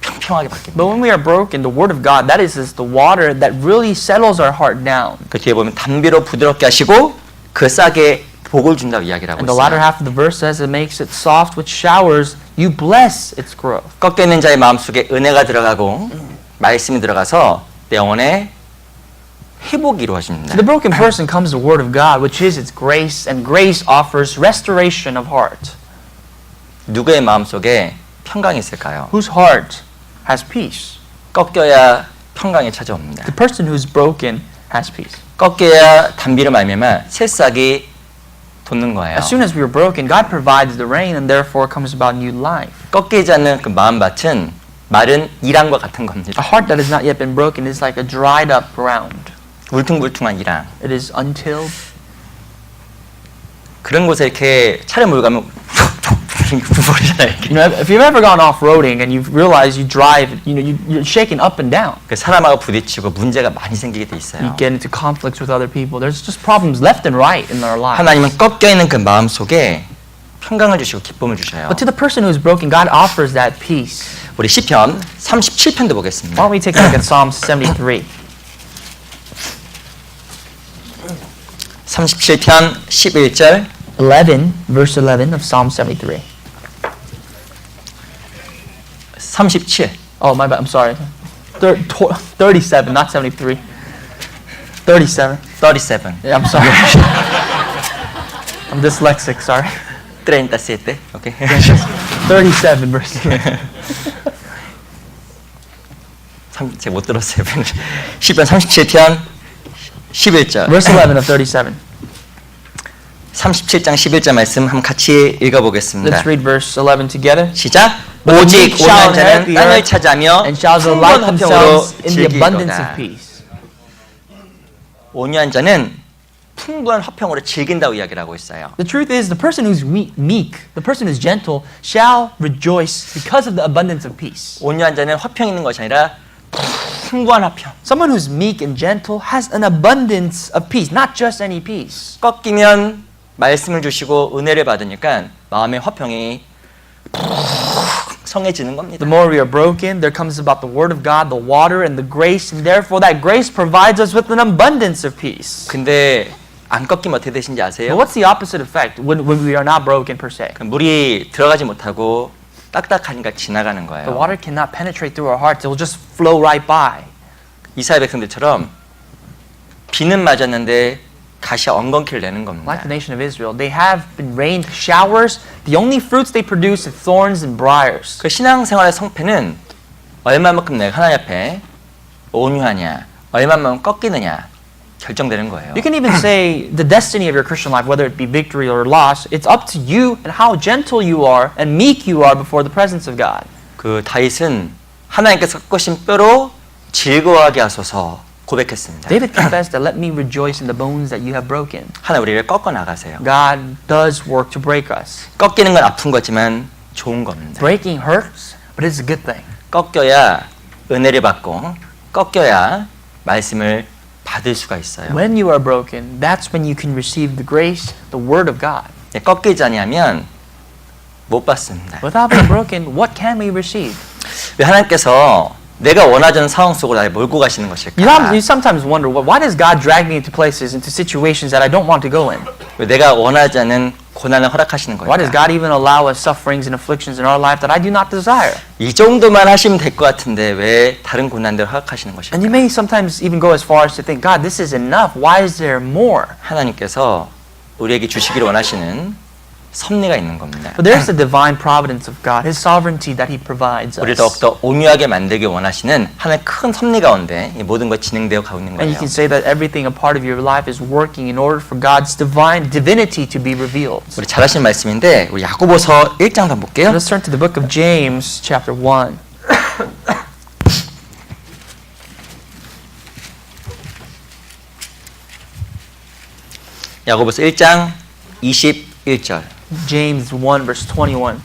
평평하게 바뀝니다. But when we are broken, the word of God, that is the water that really settles our heart down. 그 뒤에 보면 단비로 부드럽게 하시고 그 싹에 복을 준다고 이야기를 하고 And the latter 있어요. half of the verse says it makes it soft with showers. You bless its growth. 꺾여 있는 자의 마음속에 은혜가 들어가고 말씀이 들어가서 내 영혼에 회복이 이루어집니다. To the broken person comes the word of God, which is its grace, and grace offers restoration of heart. 누구의 마음속에 평강이 있을까요? Whose heart has peace? 꺾여야 평강이 찾아옵니다. The person who is broken has peace. 꺾여야 단비로 말미암아 새싹이 돋는 거예요. As soon as we are broken, God provides the rain, and therefore comes about new life. 꺾이지 않는 그 마음밭은 마른 이랑과 같은 겁니다. A heart that has not yet been broken is like a dried up ground. 울퉁불퉁한 이랑. It is untilled. 그런 곳에 이렇게 차를 몰고 가면 버리잖아요. You know, if you've ever gone off-roading and you realize you drive, you're shaking up and down. 그 사람하고 부딪히고 문제가 많이 생기게 돼 You 있어요. get into conflicts with other people. There's just problems left and right in our lives. 하나님은 꺾여 있는 그 마음 속에 평강을 주시고 기쁨을 주셔요. But to the person who is broken, God offers that peace. 우리 시편 37편도 보겠습니다. Why don't we take a look at Psalm 73? 37편 11절 11, verse 11 of Psalm 73. 37 Oh, my bad. I'm sorry. 37, not 73. 37. 37 Yeah, I'm sorry. I'm dyslexic, sorry. 37 오케이. 37, verse 11. 제가 못 들었어요. 시편 37편 11절 Verse 11 of 37. 37장 11절 말씀 한번 같이 읽어보겠습니다. Let's read verse 11 together. 시작. But the 오직 meek shall 온유한 자는 inherit the 땅을 earth 차지하며 and shall 풍부한 delight 화평으로 themselves in the abundance 즐기리로다. of peace. 온유한 자는 풍부한 화평으로 즐긴다고 이야기를 하고 있어요. The truth is, the person who's meek, the person who's gentle, shall rejoice because of the abundance of peace. 온유한 자는 화평이 있는 것이 아니라 풍부한 화평. Someone who's meek and gentle has an abundance of peace, not just any peace. 꺾이면 말씀을 주시고 은혜를 받으니까 마음의 화평이 성해지는 겁니다. The more we are broken, there comes about the word of God, the water and the grace, and therefore that grace provides us with an abundance of peace. 근데 안 꺾이면 어떻게 되신지 But 아세요? what's the opposite effect when we are not broken per se? 물이 들어가지 못하고 딱딱하니까 지나가는 The 거예요. water cannot penetrate through our hearts. It will just flow right by. 이스라엘 백성들처럼 비는 맞았는데 다시 엉겅퀴를 내는 Like 겁니다. the nation of Israel, they have been rained showers. The only fruits they produce are thorns and briars. 그 신앙생활의 성패는 얼마만큼 내가 하나님 앞에 온유하냐, 얼마만큼 꺾이느냐 결정되는 거예요. You can even say the destiny of your Christian life, whether it be victory or loss, it's up to you and how gentle you are and meek you are before the presence of God. 그 다윗은 하나님께서 꺾으신 뼈로 즐거워하게 하소서 고백했습니다. David confessed that let me rejoice in the bones that you have broken. 하나님 우리를 꺾어 나가세요. God does work to break us. 꺾이는 건 아픈 거지만 좋은 겁니다. Breaking hurts, but it's a good thing. 꺾여야 은혜를 받고 꺾여야 말씀을 받을 수가 있어요. When you are broken, that's when you can receive the grace, the word of God. 꺾이지 않으면 못 받습니다. Without being broken, what can we receive? 왜 하나님께서 내가 원하지 않는 상황 속으로 나를 몰고 가시는 것일까? You sometimes wonder, well, why does God drag me into places, into situations that I don't want to go in? 왜 내가 원하지 않는 고난을 허락하시는 Why does 걸까? God even allow us sufferings and afflictions in our life that I do not desire? 이 정도만 하시면 될 것 같은데 왜 다른 고난들을 허락하시는 것일까? And you may sometimes even go as far as to think, God, this is enough. Why is there more? 하나님께서 우리에게 주시기를 원하시는 섭리가 있는 겁니다. But there's the divine providence of God, His sovereignty that He provides 우리를 us. 더욱더 온유하게 만들기 원하시는 하나의 큰 섭리 가운데 이 모든 것이 진행되어 가고 있는 And you 거예요. can say that everything a part of your life is working in order for God's divine divinity to be revealed. 우리 잘 하시는 말씀인데 우리 야고보서 1장 한번 볼게요. Let's turn to the book of James, chapter 1. 야고보서 1장 21절. James 1, verse 21.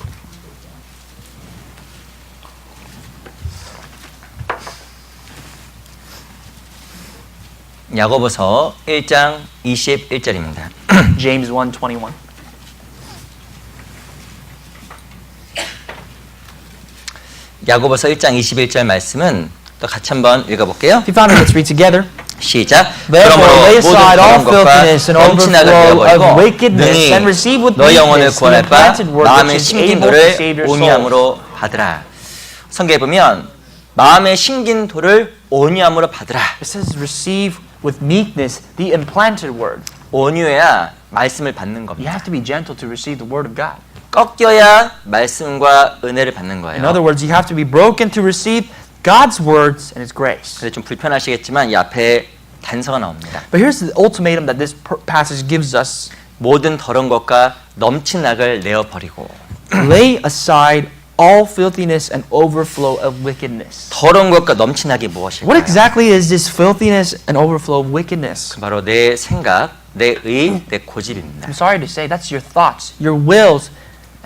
야고보서 1장 21절입니다. James 1, 21. 야고보서 1장 21절 말씀은 또 같이 한번 읽어볼게요. If you found it, let's read together. 시작. Therefore, lay 그러므로 모든 aside all 더러운 것과 filthiness and 넘치나게 overflow of 내어버리고 wickedness 능히 and receive with 너희 영혼을 meekness the 구원할 바 implanted word 마음의 which is 심긴 able to save 돌을 your souls. 온유함으로 받으라. 성경에 보면 마음의 심긴 돌을 온유함으로 받으라. It says receive with meekness the implanted word. 온유해야 말씀을 받는 You 겁니다. have to be gentle to receive the word of God. 꺾여야 말씀과 은혜를 받는 In 거예요. other words, you have to be broken to receive God's words and His grace. 그래서 좀 불편하시겠지만 이 앞에 단서가 나옵니다. But here's the ultimatum that this passage gives us. 모든 더러운 것과 넘친 낙을 내어버리고 Lay aside all filthiness and overflow of wickedness. 더러운 것과 넘친 낙이 무엇일까요? What exactly is this filthiness and overflow of wickedness? 바로 내 생각, 내 의, 내 고집입니다. I'm sorry to say, that's your thoughts, your wills,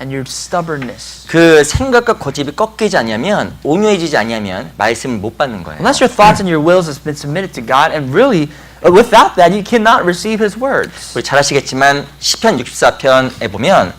and your stubbornness. 그 생각과 고집이 꺾이지 않으면 온유해지지 않으면 말씀을 못 받는 거예요. Unless your thoughts and your wills has been submitted to God, and really, without that, you cannot receive His words. 우리 잘 아시겠지만 시편 64편에 보면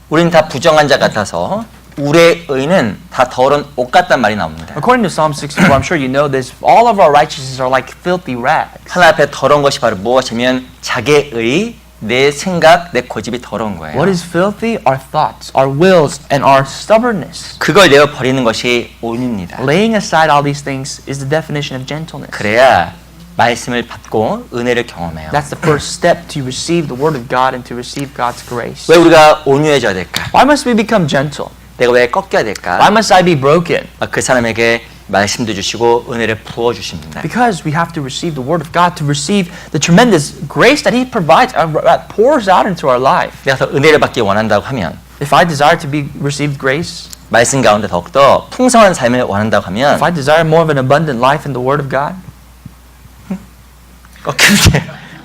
우리는 다 부정한 자 같아서 우리의 의는 다 더러운 옷 같단 말이 나옵니다. According to Psalm 64, I'm sure you know this, all of our righteousness are like filthy rags. 하나님 앞에 더러운 것이 바로 무엇이면 자기의 의, 내 생각, 내 고집이 더러운 거예요. What is filthy? Our thoughts, our wills, and our stubbornness. 그걸 내어 버리는 것이 온유입니다. Laying aside all these things is the definition of gentleness. 그래야 말씀을 받고 은혜를 경험해요. That's the first step to receive the Word of God and to receive God's grace. 왜 우리가 온유해져야 될까? Why must we become gentle? 내가 왜 꺾여야 될까? Why must I be broken? 그 사람에게 말씀도 주시고 은혜를 부어 주십니다. Because we have to receive the Word of God to receive the tremendous grace that He provides, pours out into our life. 내가 더 은혜를 받기 원한다고 하면 If I desire to be received grace, 말씀 가운데 더욱더 풍성한 삶을 원한다고 하면 if I desire more of an abundant life in the Word of God,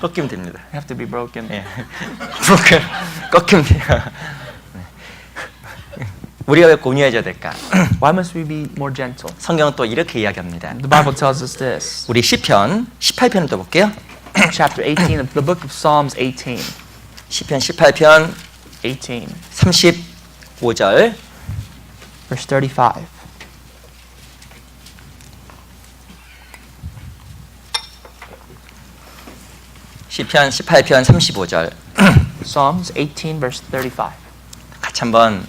꺾이면 됩니다. I have to be broken. 예. 꺾이면 돼요. 우리가 왜 온유해져야 될까? Why must we be more gentle? 성경은 또 이렇게 이야기합니다. The Bible tells us this. 우리 시편 18편을 또 볼게요. Chapter 18 of the book of Psalms 18. 시편 18편 18. 35절 verse 35. 시편 18편 35절 Psalms 18, verse 35. 같이 한번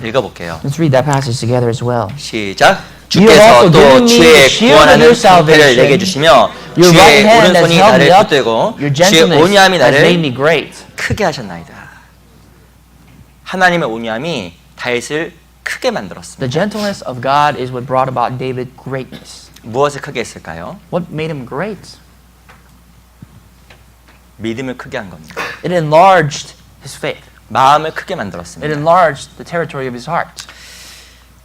읽어볼게요. Let's read that passage together as well. 시작. You have 주께서 also given 또 me 주의 the shield of 구원하는 your 방패를 salvation. 내게 주시며 Your right 주의 hand has 오른손이 held 나를 me up. 붙들고 Your 주의 gentleness 온유함이 has made me 나를 great. 크게 하셨나이다. 하나님의 온유함이 다윗을 크게 만들었습니다. The gentleness of God is what brought about David greatness. 무엇을 크게 했을까요? What made him great? 믿음을 크게 한 겁니다. It enlarged his faith. 마음을 크게 It 만들었습니다. enlarged the territory of his heart.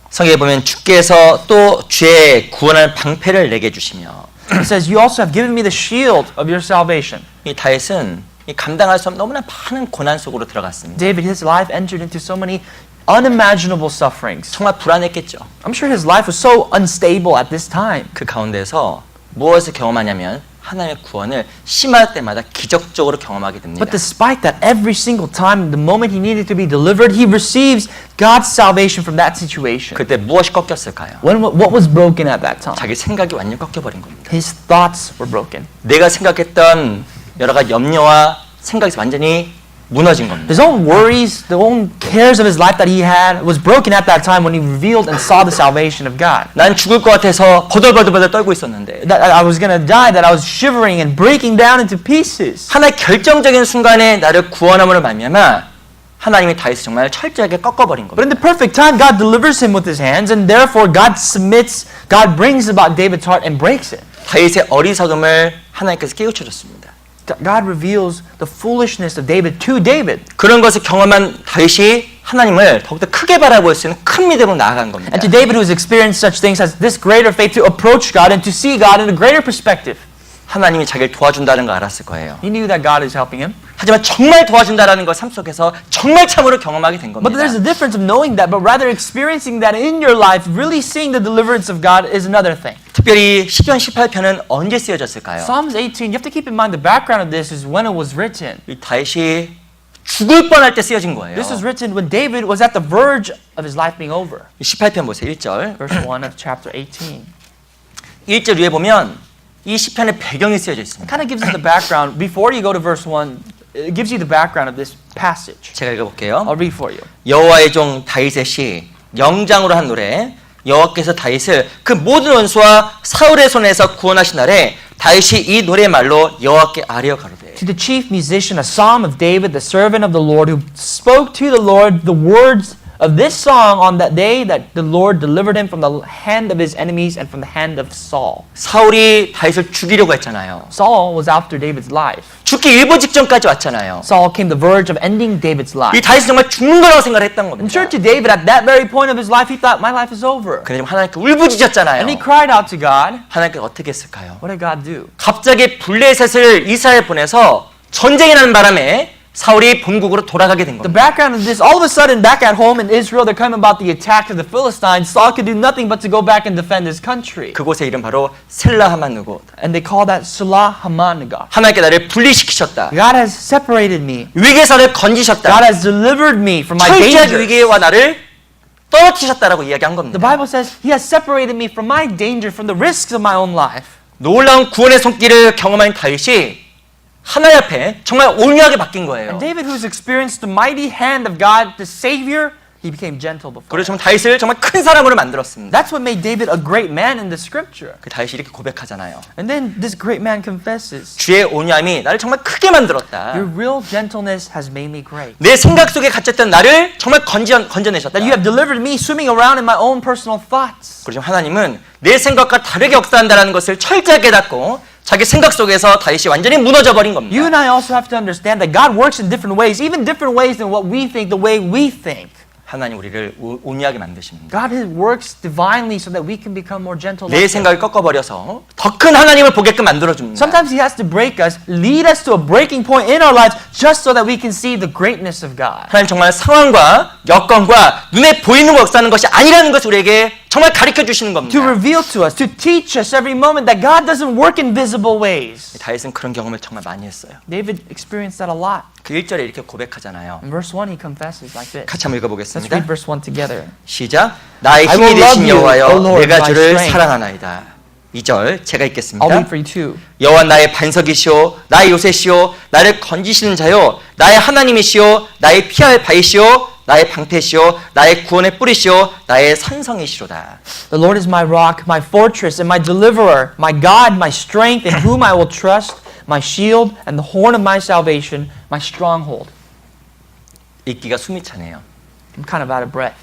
성경에 보면 주께서 또 주의 구원하는 방패를 내게 주시며 It says, You also have given me the shield of your salvation. 이 다윗은 이 감당할 수 없는 너무나 많은 고난 속으로 들어갔습니다. David, his life entered into so many unimaginable sufferings. 정말 불안했겠죠. I'm sure his life was so unstable at this time. 그 가운데서 무엇을 경험하냐면 하나님의 구원을 심할 때마다 기적적으로 경험하게 됩니다. But despite that, every single time, the moment he needed to be delivered, he receives God's salvation from that situation. 그때 무엇이 꺾였을까요? What was broken at that time? 자기 생각이 완전히 꺾여버린 겁니다. His thoughts were broken. 내가 생각했던 여러 가지 염려와 생각이 완전히 무너진 겁니다. His own worries, the own cares of his life that he had was broken at that time when he revealed and saw the salvation of God. 난 죽을 것 같아서 버들버들 떨고 있었는데 That I was going to die, that I was shivering and breaking down into pieces. 하나의 결정적인 순간에 나를 구원함으로 말미암아 하나님이 다윗을 정말 철저하게 꺾어버린 But in 겁니다. the perfect time, God delivers him with his hands, and therefore God submits, God brings about David's heart and breaks it. 다윗의 어리석음을 하나님께서 깨우쳐줬습니다. God reveals the foolishness of David to David. 그런 것을 경험한 다윗이 하나님을 더욱더 크게 바라볼 수 있는 큰 믿음으로 나아간 겁니다. And to David, who has experienced such things, has this greater faith to approach God and to see God in a greater perspective. 하나님이 자기를 도와준다는 걸 알았을 거예요. He knew that God is helping him. 하지만 정말 도와준다는 걸 삶 속에서 정말 참으로 경험하게 된 But 겁니다. there's a difference of knowing that, but rather experiencing that in your life, really seeing the deliverance of God is another thing. 특별히 시편 18편은 언제 쓰여졌을까요? Psalms 18, you have to keep in mind the background of this is when it was written. 이 다윗이 죽을 뻔할 때 쓰여진 거예요. This was written when David was at the verge of his life being over. 18편 보세요. 1절. Verse 1 of chapter 18. 1절 위에 보면 이 시편의 배경이 쓰여져 It 있습니다. kind of gives us the background. Before you go to verse 1, it gives you the background of this passage. 제가 읽어볼게요. I'll read for you. 여호와의 종 다윗의 시 영장으로 한 노래 여호와께서 다윗을 그 모든 원수와 사울의 손에서 구원하신 날에 다윗이 이 노래 말로 여호와께 아뢰어 가로되 To the chief musician, a psalm of David, the servant of the Lord, who spoke to the Lord the words of this song on that day that the Lord delivered him from the hand of his enemies and from the hand of Saul. 사울이 다윗을 죽이려고 했잖아요. Saul was after David's life. 죽기 일보 직전까지 왔잖아요. Saul came the verge of ending David's 이 life. 다윗은 정말 죽는 거라고 생각을 했던 And 겁니다. sure to David, at that very point of his life, he thought, my life is over. 근데 하나님께 울부짖었잖아요. And he cried out to God. 하나님께 어떻게 했을까요? What did God do? 갑자기 블레셋을 이스라엘 보내서 전쟁이 나는 바람에 사울이 본국으로 돌아가게 된 The 겁니다. background of this, all of a sudden, back at home in Israel, they're coming about the attack of the Philistines. Saul could do nothing but to go back and defend his country. 그곳의 이름 바로 셀라하만누고 And they call that Salah Hamanaga. 하나님께 나를 분리시키셨다. God has separated me. 위기에서 나를 God 건지셨다. has delivered me from my 철저하게 danger. 위기와 나를 떨어뜨리셨다라고 이야기한 The 겁니다. Bible says He has separated me from my danger, from the risks of my own life. 놀라운 구원의 손길을 경험한 다윗이 하나님 앞에 정말 온유하게 바뀐 거예요. And David, who's experienced the mighty hand of God, the Savior, he became gentle before. 그래서 정말 다윗을 정말 큰 사람으로 만들었습니다. That's what made David a great man in the Scripture. 그 다윗이 이렇게 고백하잖아요. And then this great man confesses, 주의 온유함이 나를 정말 크게 만들었다. Your real gentleness has made me great. 내 생각 속에 갇혔던 나를 정말 건져내셨다. That you have delivered me swimming around in my own personal thoughts. 그리고 하나님은 내 생각과 다르게 역사한다는 것을 철저하게 깨닫고 자기 생각 속에서 다윗이 완전히 무너져 버린 겁니다. You and I also have to understand that God works in different ways, even different ways than what we think, the way we think. 하나님 우리를 온유하게 만드십니다. God works divinely so that we can become more gentle. 내 생각을 꺾어버려서 더 큰 하나님을 보게끔 만들어줍니다. Sometimes He has to break us, lead us to a breaking point in our lives just so that we can see the greatness of God. 하나님 정말 상황과 여건과 눈에 보이는 거 역사하는 것이 아니라는 것을 우리에게 정말 가르쳐 주시는 to 겁니다. reveal to us, to teach us every moment that God doesn't work in visible ways. 다윗은 그런 경험을 정말 많이 했어요. David experienced that a lot. 그 1절에 이렇게 고백하잖아요. In verse 1 he confesses like this. 같이 한번 Let's 읽어보겠습니다. read verse 1 together. 시작. 나의 I 힘이 will love 되신 you, O 여호와여 Lord, 내가 my 주를 strength. 사랑하나이다. 2절 제가 I'll 읽겠습니다. read for you too. 여호와 나의 반석이시오 나의 요새시오 나를 건지시는 자요 나의 하나님이시오 나의 피할 바이시오 나의 방패시오 나의 구원의 뿌리시오 나의 산성이시로다. The Lord is my rock, my fortress, and my deliverer, my God, my strength, in whom I will trust, my shield, and the horn of my salvation, my stronghold. 읽기가 숨이 차네요. I'm kind of out of breath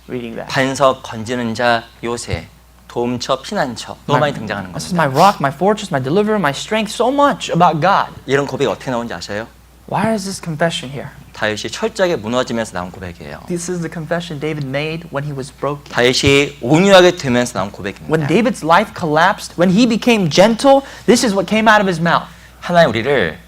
reading that. 반석 건지는 자 요새 도움처 피난처 너무 많이 등장하는 This is 겁니다. my rock, my fortress, my deliverer, my strength. So much about God. 이런 고백이 어떻게 나오는지 아셔요? Why is this confession here? 다윗이 철저하게 무너지면서 나온 고백이에요. This is the confession David made when he was broken. 다윗이 온유하게 되면서 나온 고백입니다. When David's life collapsed, when he became gentle, this is what came out of his mouth. 하나님 우리를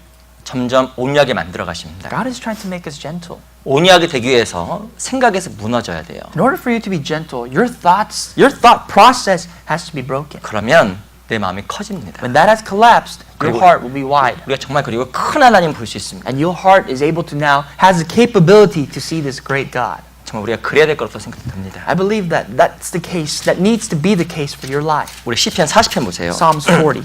점점 온유하게 만들어 가십니다. God is trying to make us gentle. 온유하게 되기 위해서 생각에서 무너져야 돼요. In order for you to be gentle, your thought process has to be broken. 그러면 내 마음이 커집니다. When that has collapsed, your 그리고- heart will be wide. 우리가 정말 그리고 큰 하나님 볼 수 있습니다. And your heart is able to now, has the capability to see this great God. 정말 우리가 그래야 될 거라고 생각이 듭니다. I believe that that's the case, that needs to be the case for your life. 우리 시편 40편 보세요. Psalms 40.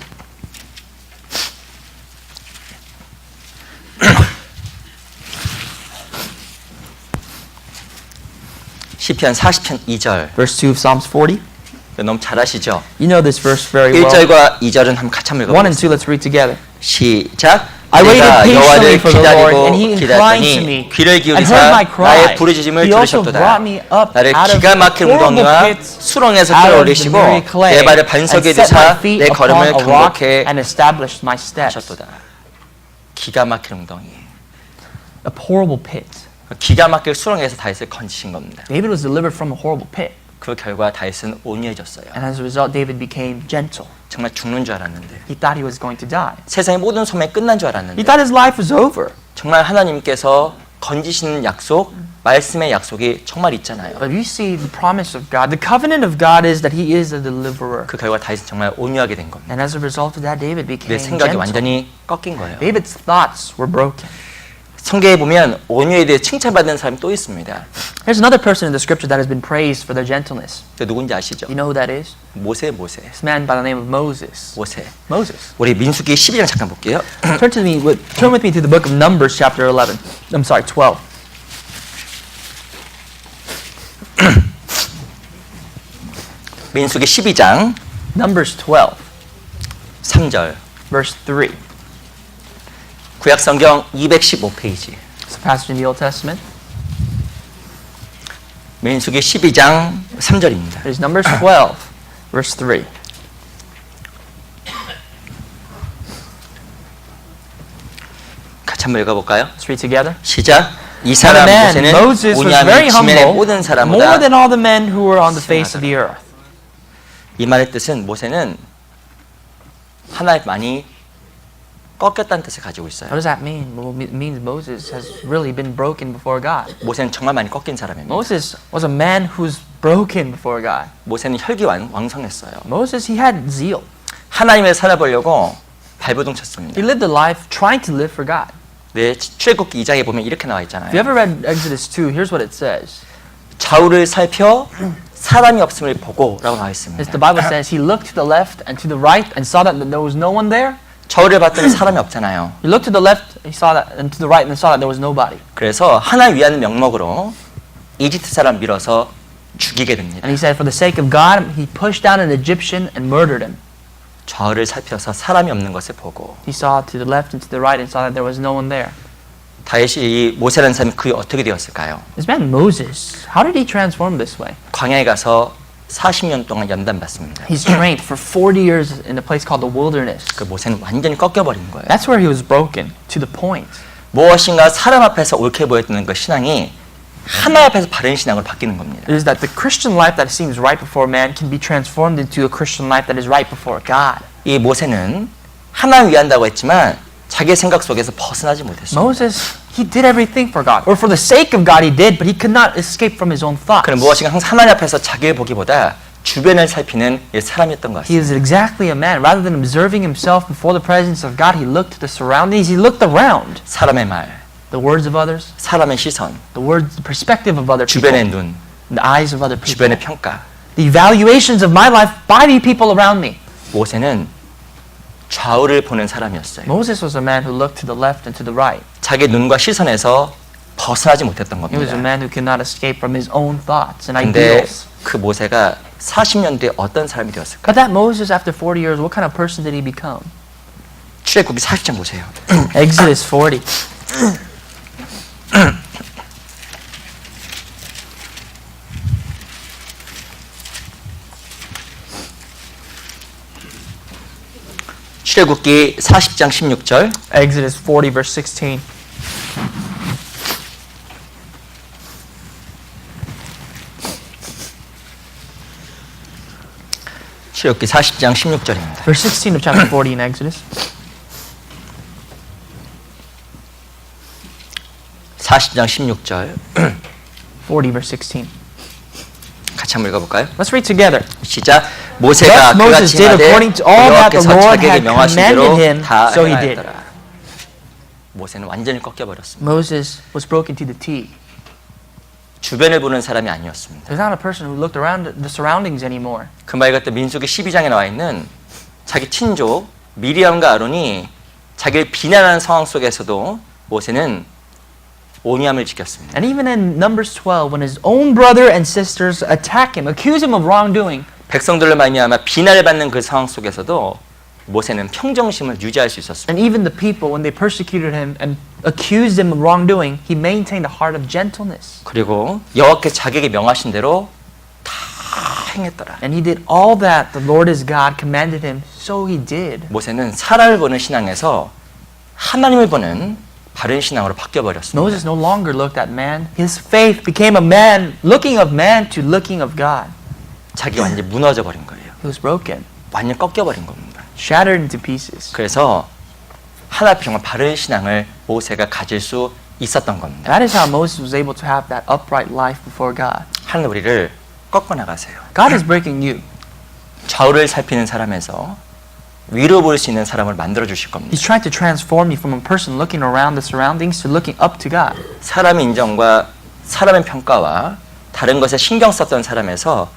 시편 40편 2절. Verse 2 of Psalms 40. 너무 잘 아시죠? You know this verse very well. 1절과 2절은 한번 같이 한번 1 and 읽어보겠습니다. 2, let's read together. 시작. I waited 내가 patiently 여호와를 for the Lord, and He 기다리고 inclined to 기다렸더니 me 귀를 and heard 기울이사 my cry. 나의 부르짖음을 He also 들으셨도다. brought me up 나를 out of 기가 막힌 horrible 웅덩이와 pits, 수렁에서 out of the 끌어올리시고 miry clay, 내 발을 and 반석에 set my 두사 feet 내 걸음을 upon a rock 강력해 and established my steps. 하셨도다. 기가 막힌 웅덩이. A horrible pit. 기가 막힐 수렁에서 다윗을 건지신 겁니다. David was delivered from a horrible pit, 그 결과 다윗은 온유해졌어요. and as a result, David became gentle. 정말 죽는 줄 알았는데 He thought he was going to die. 세상의 모든 소망이 끝난 줄 He 알았는데 thought his life was over. 정말 하나님께서 건지시는 약속, 말씀의 약속이 정말 있잖아요. But you see the promise of God, the covenant of God is that He is a deliverer. 그 결과 다윗은 정말 온유하게 된 겁니다. And as a result of that, David 내 became 생각이 gentle. 완전히 꺾인 거예요. David's thoughts were broken. 성경에 보면 온유에 대해 칭찬받는 사람이 또 있습니다. There's another person in the scripture that has been praised for their gentleness. 그 누군지 아시죠? You know who that is? 모세. This man by the name of Moses. 모세. Moses. 우리 민수기 12장 잠깐 볼게요. Turn with me to the book of Numbers, chapter 11. I'm sorry, 12. 민수기 12장 Numbers 12, 3절. verse 3. 구약 성경 215페이지. It's a passage in the Old Testament. 민수기 12장 3절입니다. It is Numbers 12, verse 3. 같이 한번 읽어볼까요? Let's read together. 시작. 이 And 사람 the man, 모세는 Moses, was very 온유함이 지면의 humble, 모든 more 사람보다 than all the men who were on the face of the earth. 이 말의 뜻은 모세는 하나님 많이 꺾였다는 뜻을 가지고 있어요. What does that mean? Well, it means Moses has really been broken before God. 모세는 정말 많이 꺾인 사람입니다. Moses was a man who's broken before God. 모세는 혈기왕성했어요. Moses, he had zeal. 하나님을 살아보려고 발버둥 쳤습니다. He lived a life trying to live for God. 네, 출애굽기 2장에 보면 이렇게 나와 If you 있잖아요. ever read Exodus 2, here's what it says. 좌우를 살펴 사람이 없음을 보고라고 나와 있습니다. As the Bible says, he looked to the left and to the right and saw that there was no one there. 좌우를 봤더니 사람이 없잖아요. He looked to the left, he saw that, and to the right and saw that there was nobody. 그래서 하나님 위하는 명목으로 이집트 사람 밀어서 죽이게 됩니다. And he said, for the sake of God, he pushed down an Egyptian and murdered him. 좌우를 살펴서 사람이 없는 것을 보고 He saw to the left and to the right and saw that there was no one there. 다윗이 이 모세라는 사람이 그게 어떻게 되었을까요? This man Moses, how did he transform this way? 광야에 가서 40년 동안 연단 받습니다. He's trained for 40 years in a place called the wilderness. 그 모세는 완전히 꺾여버린 거예요. That's where he was broken to the point. 무엇인가 사람 앞에서 옳게 보였던 그 신앙이 하나님 앞에서 바른 신앙으로 바뀌는 겁니다. It is that the Christian life that seems right before man can be transformed into a Christian life that is right before God. 이 모세는 하나님 위한다고 했지만 자기의 생각 속에서 벗어나지 못했어요. Moses, he did everything for God. Or for the sake of God he did, but he could not escape from his own thoughts. 그는 무엇인가 항상 하나님 앞에서 자기를 보기보다 주변을 살피는 사람이었던 것 He 같습니다. is exactly a man. Rather than observing himself before the presence of God, he looked to the surroundings. He looked around. 사람의 말, The words of others, 사람의 시선, the words, the perspective of other people, 주변의 눈, the eyes of other people, 주변의 평가. the evaluations of my life by the people around me. 모세는 좌우를 보는 사람이었어요. Moses was a man who looked to the left and to the right. 자기 눈과 시선에서 벗어나지 못했던 He was a 겁니다. man who could not escape from his own thoughts and 근데 ideals. 그 모세가 40년 뒤에 어떤 사람이 되었을까? But that Moses, after 40 years, what kind of person did he become? 출애굽기 40장 보세요. Exodus 40. 출애굽기 40장 16절. Exodus 40, verse 16. 출애굽기 40장 16절입니다. Verse 16 of chapter 40 in Exodus. 40장 16절. 40, verse 16. 같이 한번 읽어볼까요? Let's read together. 시작. 모세가 Thus Moses 그같이 did 하되 according to all that the 여호와께서 Lord 자기에게 had 명하신 commanded 대로 him, 다 so he did. 행하였더라. 모세는 완전히 꺾여버렸습니다. Moses was broken to the T. 주변을 보는 사람이 아니었습니다. There's not a person who looked around the surroundings anymore. 그 말 같은 민수기 12장에 나와 있는 자기 친족 미리암과 아론이 자기를 비난하는 상황 속에서도 모세는 온유함을 지켰습니다. And even in Numbers 12, when his own brother and sisters attack him, accuse him of wrongdoing, 백성들로 말미암아 비난을 받는 그 상황 속에서도 모세는 평정심을 유지할 수 있었습니다. and even the people, when they persecuted him and accused him of wrongdoing, he maintained a heart of gentleness. 그리고 여호와께서 자기에게 명하신 대로 다 행했더라. And he did all that the Lord his God commanded him, so he did. 모세는 사람을 보는 신앙에서 하나님을 보는 바른 신앙으로 바뀌어 버렸습니다. Moses no longer looked at man. His faith became a man looking of man to looking of God. 자기가 완전히 무너져 버린 거예요. He was broken, 완전 꺾여 버린 겁니다. shattered into pieces. 그래서 하나님 앞에 정말 바른 신앙을 모세가 가질 수 있었던 겁니다. That is how Moses was able to have that upright life before God. 하나님 우리를 꺾어 나가세요. God is breaking you. 좌우를 살피는 사람에서 위로 볼 수 있는 사람을 만들어 주실 겁니다. He's trying to transform you from a person looking around the surroundings to looking up to God. 사람의 인정과 사람의 평가와 다른 것에 신경 썼던 사람에서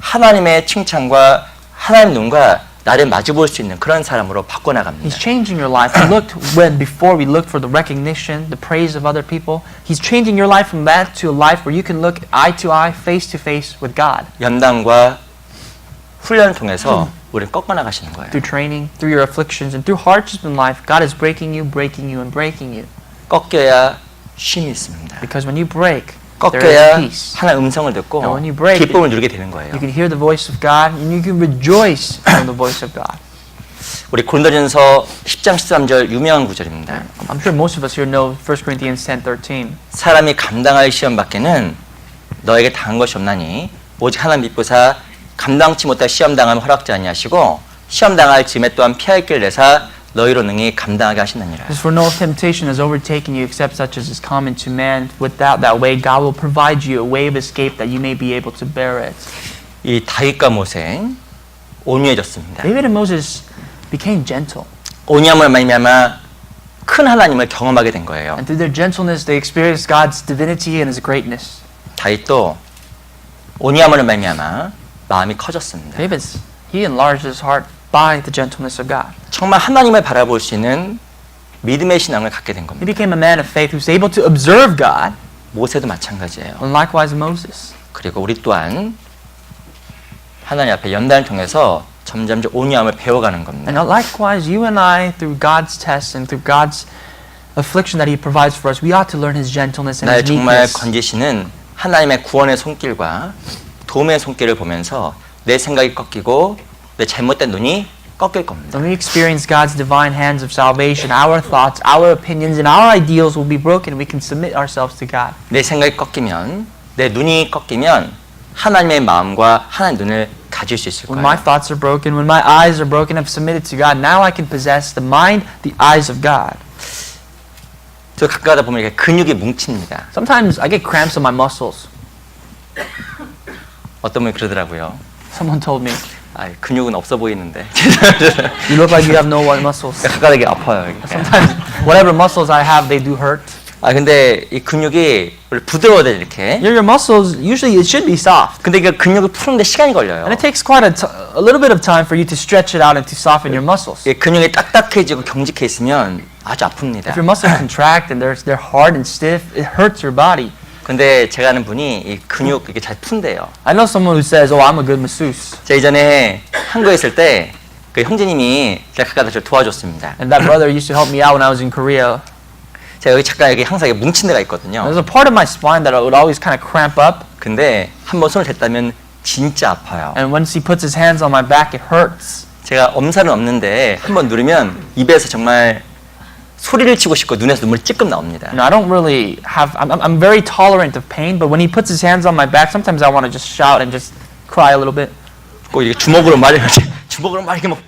하나님의 칭찬과 하나님 눈과 나를 마주 볼 수 있는 그런 사람으로 바꿔 나갑니다. He's changing your life. We looked when before we looked for the recognition, the praise of other people. He's changing your life from that to a life where you can look eye to eye, face to face with God. 연단과 훈련을 통해서 우리를 꺾어 나가시는 거예요. Through training, through your afflictions, and through hardships in life, God is breaking you, and breaking you. 꺾여야 쉼이 있습니다. Because when you break, there 꺾여야 is peace. 하나의 음성을 듣고 And when you break it, 기쁨을 누리게 되는 거예요. You can hear the voice of God, and you can rejoice from the voice of God. 우리 고린도전서 10장 13절 유명한 구절입니다. I'm sure most of us here know 1 Corinthians 10:13. 사람이 감당할 시험 밖에는 너에게 당한 것이 없나니 오직 하나님 믿고사 감당치 못할 시험 당함을 허락지 아니하시고 시험 당할 짐에 또한 피할 길 내사 너희로 능히 감당하게 하신다니라. As for no temptation has overtaken you except such as is common to man. Without that way, God will provide you a way of escape that you may be able to bear it. 이 다윗과 모세 온유해졌습니다. David and Moses became gentle. 온유함을 말미암아 큰 하나님을 경험하게 된 거예요. And through their gentleness, they experienced God's divinity and His greatness. 다윗도 온유함을 말미암아 마음이 커졌습니다. He enlarged his heart by the gentleness of God. 정말 하나님을 바라볼 수 있는 믿음의 신앙을 갖게 된 He 겁니다. became a man of faith who's able to observe God, 모세도 마찬가지예요. and likewise Moses. 그리고 우리 또한 하나님 앞에 연단을 통해서 점점 온유함을 배워가는 겁니다. And likewise, you and I, through God's tests and through God's affliction that He provides for us, we ought to learn His gentleness and 날 His 정말 meekness. 건지시는 하나님의 구원의 손길과 도움의 손길을 보면서 내 생각이 꺾이고 내 잘못된 눈이 꺾일 겁니다. When we experience God's divine hands of salvation, our thoughts, our opinions, and our ideals will be broken. We can submit ourselves to God. 내 생각이 꺾이면 내 눈이 꺾이면 하나님의 마음과 하나님의 눈을 가질 수 있을 When my 거예요. thoughts are broken, when my eyes are broken, I've submitted to God. Now I can possess the mind, the eyes of God. 저 가까이 가다 보면 이렇게 근육이 뭉칩니다. Sometimes I get cramps in my muscles. 어떤 분이 그러더라고요. Someone told me, 아, 근육은 없어 보이는데. you look like you have no muscles. 가까이 아파요. 이게. Sometimes whatever muscles I have, they do hurt. 아, 근데 이 근육이 원래 부드러워야 돼, 이렇게. Your muscles, usually it should be soft. 근데 이게 근육을 푸는데 시간이 걸려요. And it takes quite a little bit of time for you to stretch it out and to soften your muscles. 이 근육이 딱딱해지고 경직해 있으면 아주 아픕니다. If your muscles contract and they're hard and stiff, it hurts your body. 근데 제가 아는 분이 이 근육 이게 잘 푼대요. I know someone who says, "Oh, I'm a good masseuse." 제가 이전에 한국에 있을 때 그 형제님이 제가 가까이 저를 도와줬습니다. And that brother used to help me out when I was in Korea. 제가 여기 잠깐 여기 항상 이렇게 뭉친 데가 있거든요. There's a part of my spine that would always kind of cramp up. 근데 한번 손을 댔다면 진짜 아파요. And once he puts his hands on my back, it hurts. 제가 엄살은 없는데 한번 누르면 입에서 정말 소리를 치고 싶고 눈에서 눈물이 찔끔 나옵니다. You know, I don't really have. I'm very tolerant of pain, but when he puts his hands on my back, sometimes I want to just shout and just cry a little bit. 꼭 이렇게 주먹으로 막 이렇게 막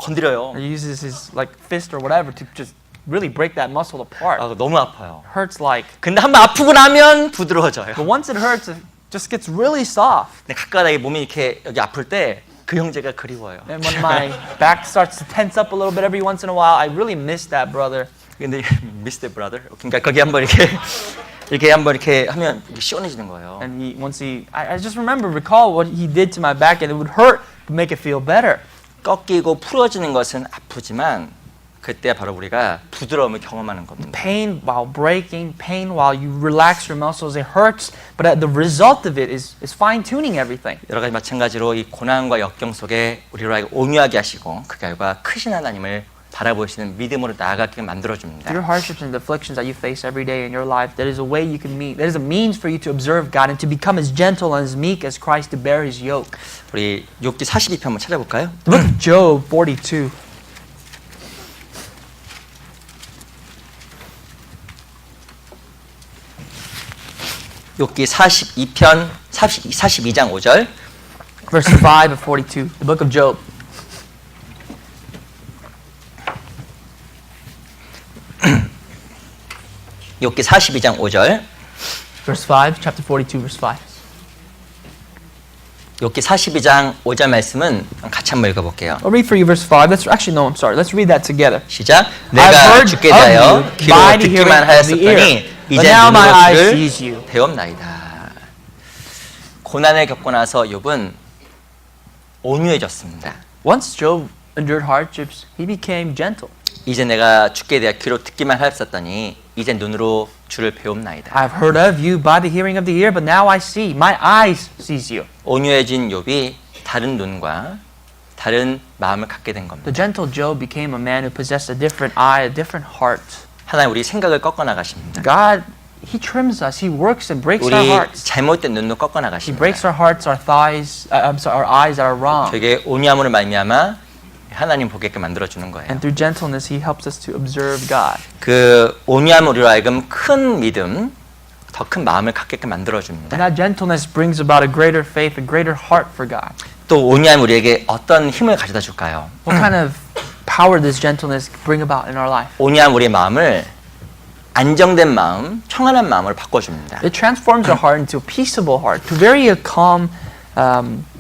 건드려요. He uses his like fist or whatever to just really break that muscle apart. 아, 너무 아파요. Hurts like. 근데 한번 아프고 나면 부드러워져요. But once it hurts, it just gets really soft. 근데 가까이 몸이 이렇게 여기 아플 때 그 형제가 그리워요. And when my back starts to tense up a little bit every once in a while, I really miss that brother. 근데 Mr. Brother, 그러니까 거기 한번 이렇게 한번 이렇게 하면 이렇게 시원해지는 거예요. And I just recall what he did to my back, and it would hurt, but make it feel better. 꺾이고 풀어지는 것은 아프지만 그때 바로 우리가 부드러움을 경험하는 겁니다. Pain while breaking, pain while you relax your muscles, it hurts, but the result of it is fine tuning everything. 여러 가지 마찬가지로 이 고난과 역경 속에 우리를 온유하게 하시고 그 결과 크신 하나님을 바라보시는 믿음으로 나아가게 만들어줍니다. Your hardships and afflictions that you face every day in your life, that is a way you can meet. That is a means for you to observe God and to become as gentle and as meek as Christ to bear His yoke. 우리 욥기 42편 한번 찾아볼까요? The book of Job 42. 욥기 42편 42장 5절 Verse 5 of 42. The book of Job. 욥기 42장 5절 Verse 5, chapter 42, verse 5. 욥기 42장 5절 말씀은 같이 한번 읽어볼게요. I'll read for you verse 5. Let's read that together. 시작. I've 내가 heard 주께 of 대하여 you 귀로 by the 듣기만 hearing of the ear, 하였었더니 but 이제 now my 눈으로 eye 주를 sees you. 배웠나이다. 고난을 겪고 나서 욥은 온유해졌습니다. Once Job endured hardships, he became gentle. 이제 내가 주께 대하여 귀로 듣기만 하였었더니 이제 눈으로 주를 배웠나이다. I've heard of you by the hearing of the ear, but now I see. My eyes sees you. 온유해진 욥이 다른 눈과 다른 마음을 갖게 된 겁니다. The gentle Job became a man who possessed a different eye, a different heart. 하나님 우리 생각을 꺾어 나가십니다. God, He trims us. He works and breaks our 우리 hearts. 잘못된 눈도 꺾어 He 나가십니다. breaks our hearts, our thighs, our eyes that are wrong. 저에게 온유함으로 말미암아 하나님 보게끔 만들어 주는 거예요. And through gentleness, He helps us to observe God. 그 온유함 우리로 하여금 큰 믿음, 더 큰 마음을 갖게끔 만들어 줍니다. And that gentleness brings about a greater faith, a greater heart for God. 또 온유함 우리에게 어떤 힘을 가져다 줄까요? What kind of power does gentleness bring about in our life? 온유함 우리의 마음을 안정된 마음, 청안한 마음으로 바꿔줍니다. It transforms our heart into a peaceable heart, to very calm,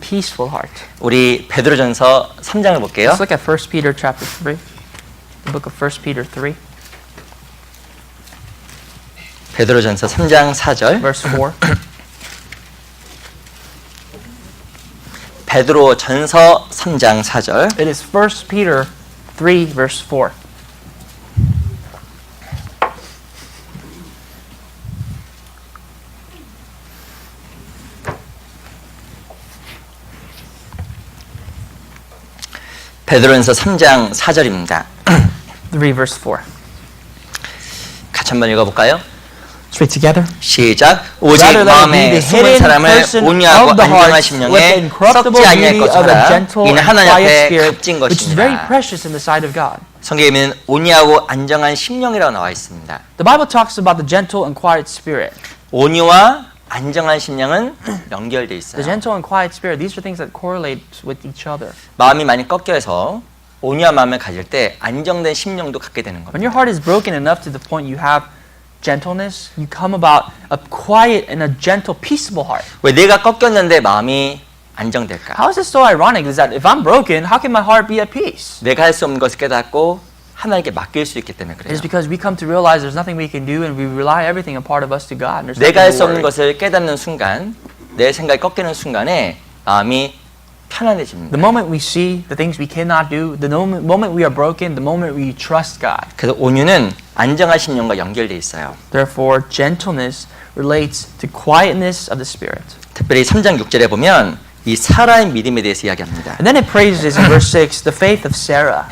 peaceful heart. 우리 베드로전서 3장을 볼게요. Let's look at 1 Peter chapter 3. The book of 1 Peter 3, 베드로전서 3장 4절. verse 4. 베드로전서 3장 4절. It is 1 Peter 3, verse 4. 베드로전서 3장 4절입니다. 3, verse 4. 같이 한번 읽어볼까요? Let's read together. 시작. 오직 Rather let it be 마음에 the 숨은 hidden 사람을 person 온유하고 of the 안정한 heart with the 심령에 incorruptible 썩지 아니할 beauty of a 것처럼 gentle 이는 and 하나님 quiet 앞에 spirit, 값진 which is very 것입니다. precious in the sight of God. 성경에는 온유하고 안정한 심령이라고 나와 있습니다. The Bible talks about the gentle and quiet spirit. 온유와 안정한 심령은 연결돼 The 있어요. gentle and quiet spirit, these are things that correlate with each other. 마음이 많이 꺾여서 온유한 마음을 가질 때 안정된 심령도 갖게 되는 겁니다. When your heart is broken enough to the point you have gentleness, you come about a quiet and a gentle, peaceable heart. 왜 내가 꺾였는데 마음이 안정될까? How is this so ironic? Is that if I'm broken, how can my heart be at peace? 내가 할 수 없는 것을 깨닫고 하나님께 맡길 수 있기 때문에 It 그래요. is because we come to realize there's nothing we can do and we rely everything a part of us to God. And there's 내가 할 nothing 수 to 없는 worry. 것을 깨닫는 순간, 내 생각이 꺾이는 순간에 마음이 편안해집니다. The moment we see the things we cannot do, the moment we are broken, the moment we trust God. 그래서 온유는 안정하신 영과 연결돼 있어요. Therefore, gentleness relates to quietness of the spirit. 특별히 3장 6절에 보면 이 사라의 믿음에 대해서 이야기합니다. And then it praises in verse 6 the faith of Sarah.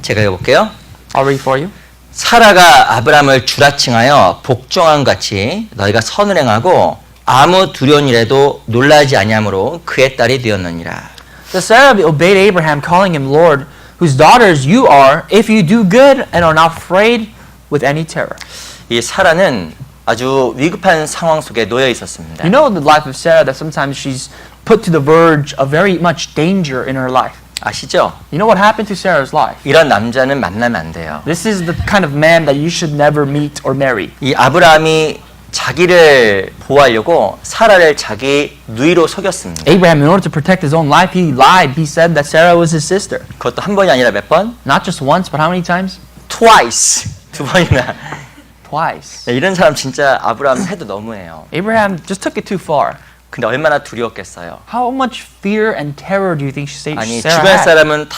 제가 읽어볼게요. I'll read for you. 사라가 아브라함을 주라칭하여 복종한 같이 너희가 선을 행하고 아무 두려운 일에도 놀라지 아니하므로 그의 딸이 되었느니라. So Sarah obeyed Abraham, calling him Lord, whose daughters you are, if you do good and are not afraid with any terror. 이 사라는 아주 위급한 상황 속에 놓여 있었습니다. You know the life of Sarah that sometimes she's put to the verge of very much danger in her life. 아시죠? You know what happened to Sarah's life? 이런 남자는 만나면 안 돼요. This is the kind of man that you should never meet or marry. 이 아브라함이 자기를 보호하려고 사라를 자기 누이로 속였습니다. Abraham, in order to protect his own life, he lied. He said that Sarah was his sister. 그것도 한 번이 아니라 몇 번? Not just once, but how many times? Twice. 두 번이나. Twice. 이런 사람 진짜 아브라함 해도 너무해요. Abraham just took it too far. 근데 얼마나 두려웠겠어요. How much fear and terror do you think 아니 Sarah 주변 had? 사람은 다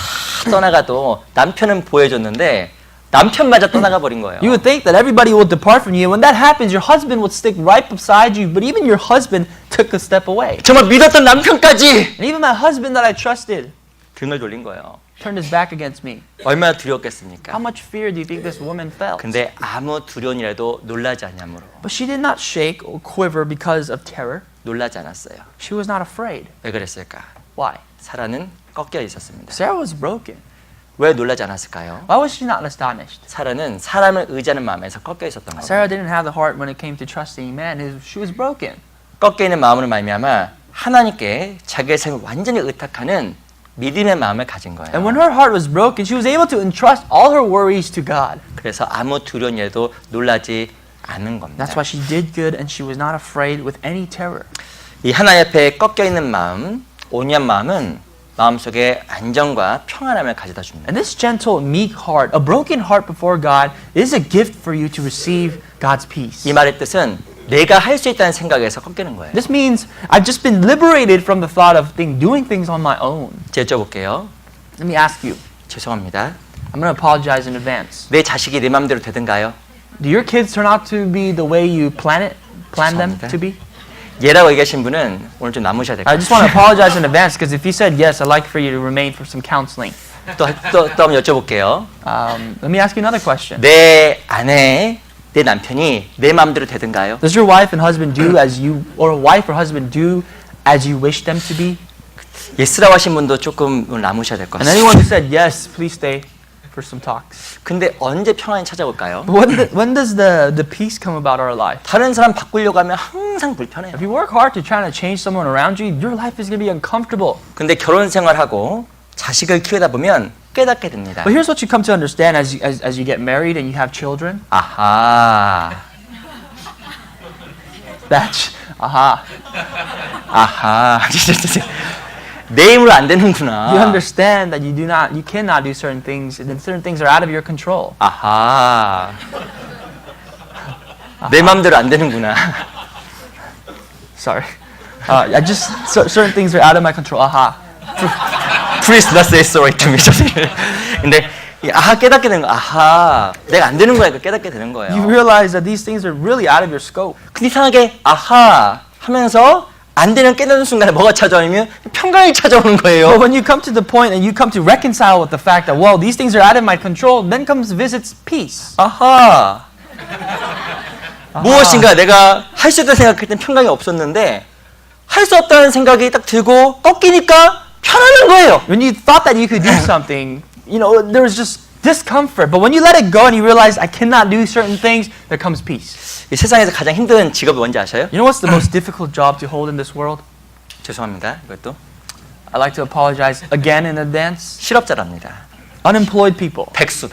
떠나가도 남편은 보여줬는데 남편마저 떠나가 버린 거예요. You would think that everybody would depart from you. When that happens, your husband would stick right beside you. But even your husband took a step away. 정말 믿었던 남편까지 And even my husband that I trusted 등을 돌린 거예요. turned his back against me. 얼마나 How 두려웠겠습니까? much fear do you think this woman felt? 근데 아무 두려운 일에도 놀라지 않냐므로 But she did not shake or quiver because of terror. 놀라지 않았어요. She was not afraid. 왜 그랬을까? Why? 사라는 꺾여 있었습니다. Sarah was broken. 왜 놀라지 않았을까요? Why was she not astonished? 사라는 사람을 의지하는 마음에서 꺾여 있었던 거예요. Sarah didn't have the heart when it came to trusting man. She was broken. 꺾여 있는 마음으로 말미암아 하나님께 자기의 삶을 완전히 의탁하는 믿음의 마음을 가진 거예요. And when her heart was broken, she was able to entrust all her worries to God. 그래서 아무 두려운 일에도 놀라지 않은 겁니다. That's why she did good and she was not afraid with any terror. 이 하나님 앞에 꺾여 있는 마음, 온유한 마음은 마음속에 안정과 평안함을 가져다 줍니다. And this gentle, meek heart, a broken heart before God, is a gift for you to receive God's peace. 이 말의 뜻은 내가 할 수 있다는 생각에서 꺾이는 거예요. This means I've just been liberated from the thought of doing things on my own. 제가 여쭤볼게요. Let me ask you. 죄송합니다. I'm going to apologize in advance. 내 자식이 내 마음대로 되든가요? Do your kids turn out to be the way you plan them to be? 예라고 얘기하신 분은 오늘 좀 남으셔야 될 것 I just want to apologize in advance because if you said yes, I'd like for you to remain for some counseling. 또 한번 여쭤볼게요. Let me ask you another question. 내 아내, 내 남편이 내 마음대로 되든가요? Does your wife and husband do as you, or wife or husband do as you wish them to be? 예스라고 하신 분도 조금 오늘 남으셔야 될 것 And anyone 같습니다. who said yes, please stay for some talks. 근데 언제 평안이 찾아올까요? But when does the peace come about our life? 다른 사람 바꾸려고 하면 항상 불편해요. If you work hard to try to change someone around you, your life is going to be uncomfortable. 근데 결혼 생활하고 자식을 키우다 보면 깨닫게 됩니다. But here's what you come to understand as you get married and you have children. 아하, Aha. 아하. 내 힘으로 안 You 되는구나. understand that you cannot do certain things, and then certain things are out of your control. 아하. 내 맘대로 안 되는구나. Sorry. Certain things are out of my control. Aha. Please not say sorry to me. 근데 이 아하 깨닫게 되는 거. 아하. 내가 안 되는 거야. 깨닫게 되는 You 거예요. realize that these things are really out of your scope. 근데 이상하게 아하 하면서 안 되는 깨닫는 순간에 뭐가 찾아오냐면 평강이 찾아오는 But 거예요. when you come to the point and you come to reconcile with the fact that, well, these things are out of my control, then comes visits peace. 아하. 무엇인가 내가 할 수 있다고 생각했던 평강이 없었는데 할 수 없다는 생각이 딱 들고 꺾이니까 편안한 거예요. When you thought that you could do something, there was just discomfort. But when you let it go and you realize I cannot do certain things, there comes peace. 이 세상에서 가장 힘든 직업이 뭔지 아셔요? You know what's the most difficult job to hold in this world? 죄송합니다. 이것도 I'd like to apologize again in advance. 실업자랍니다. Unemployed people. 백수.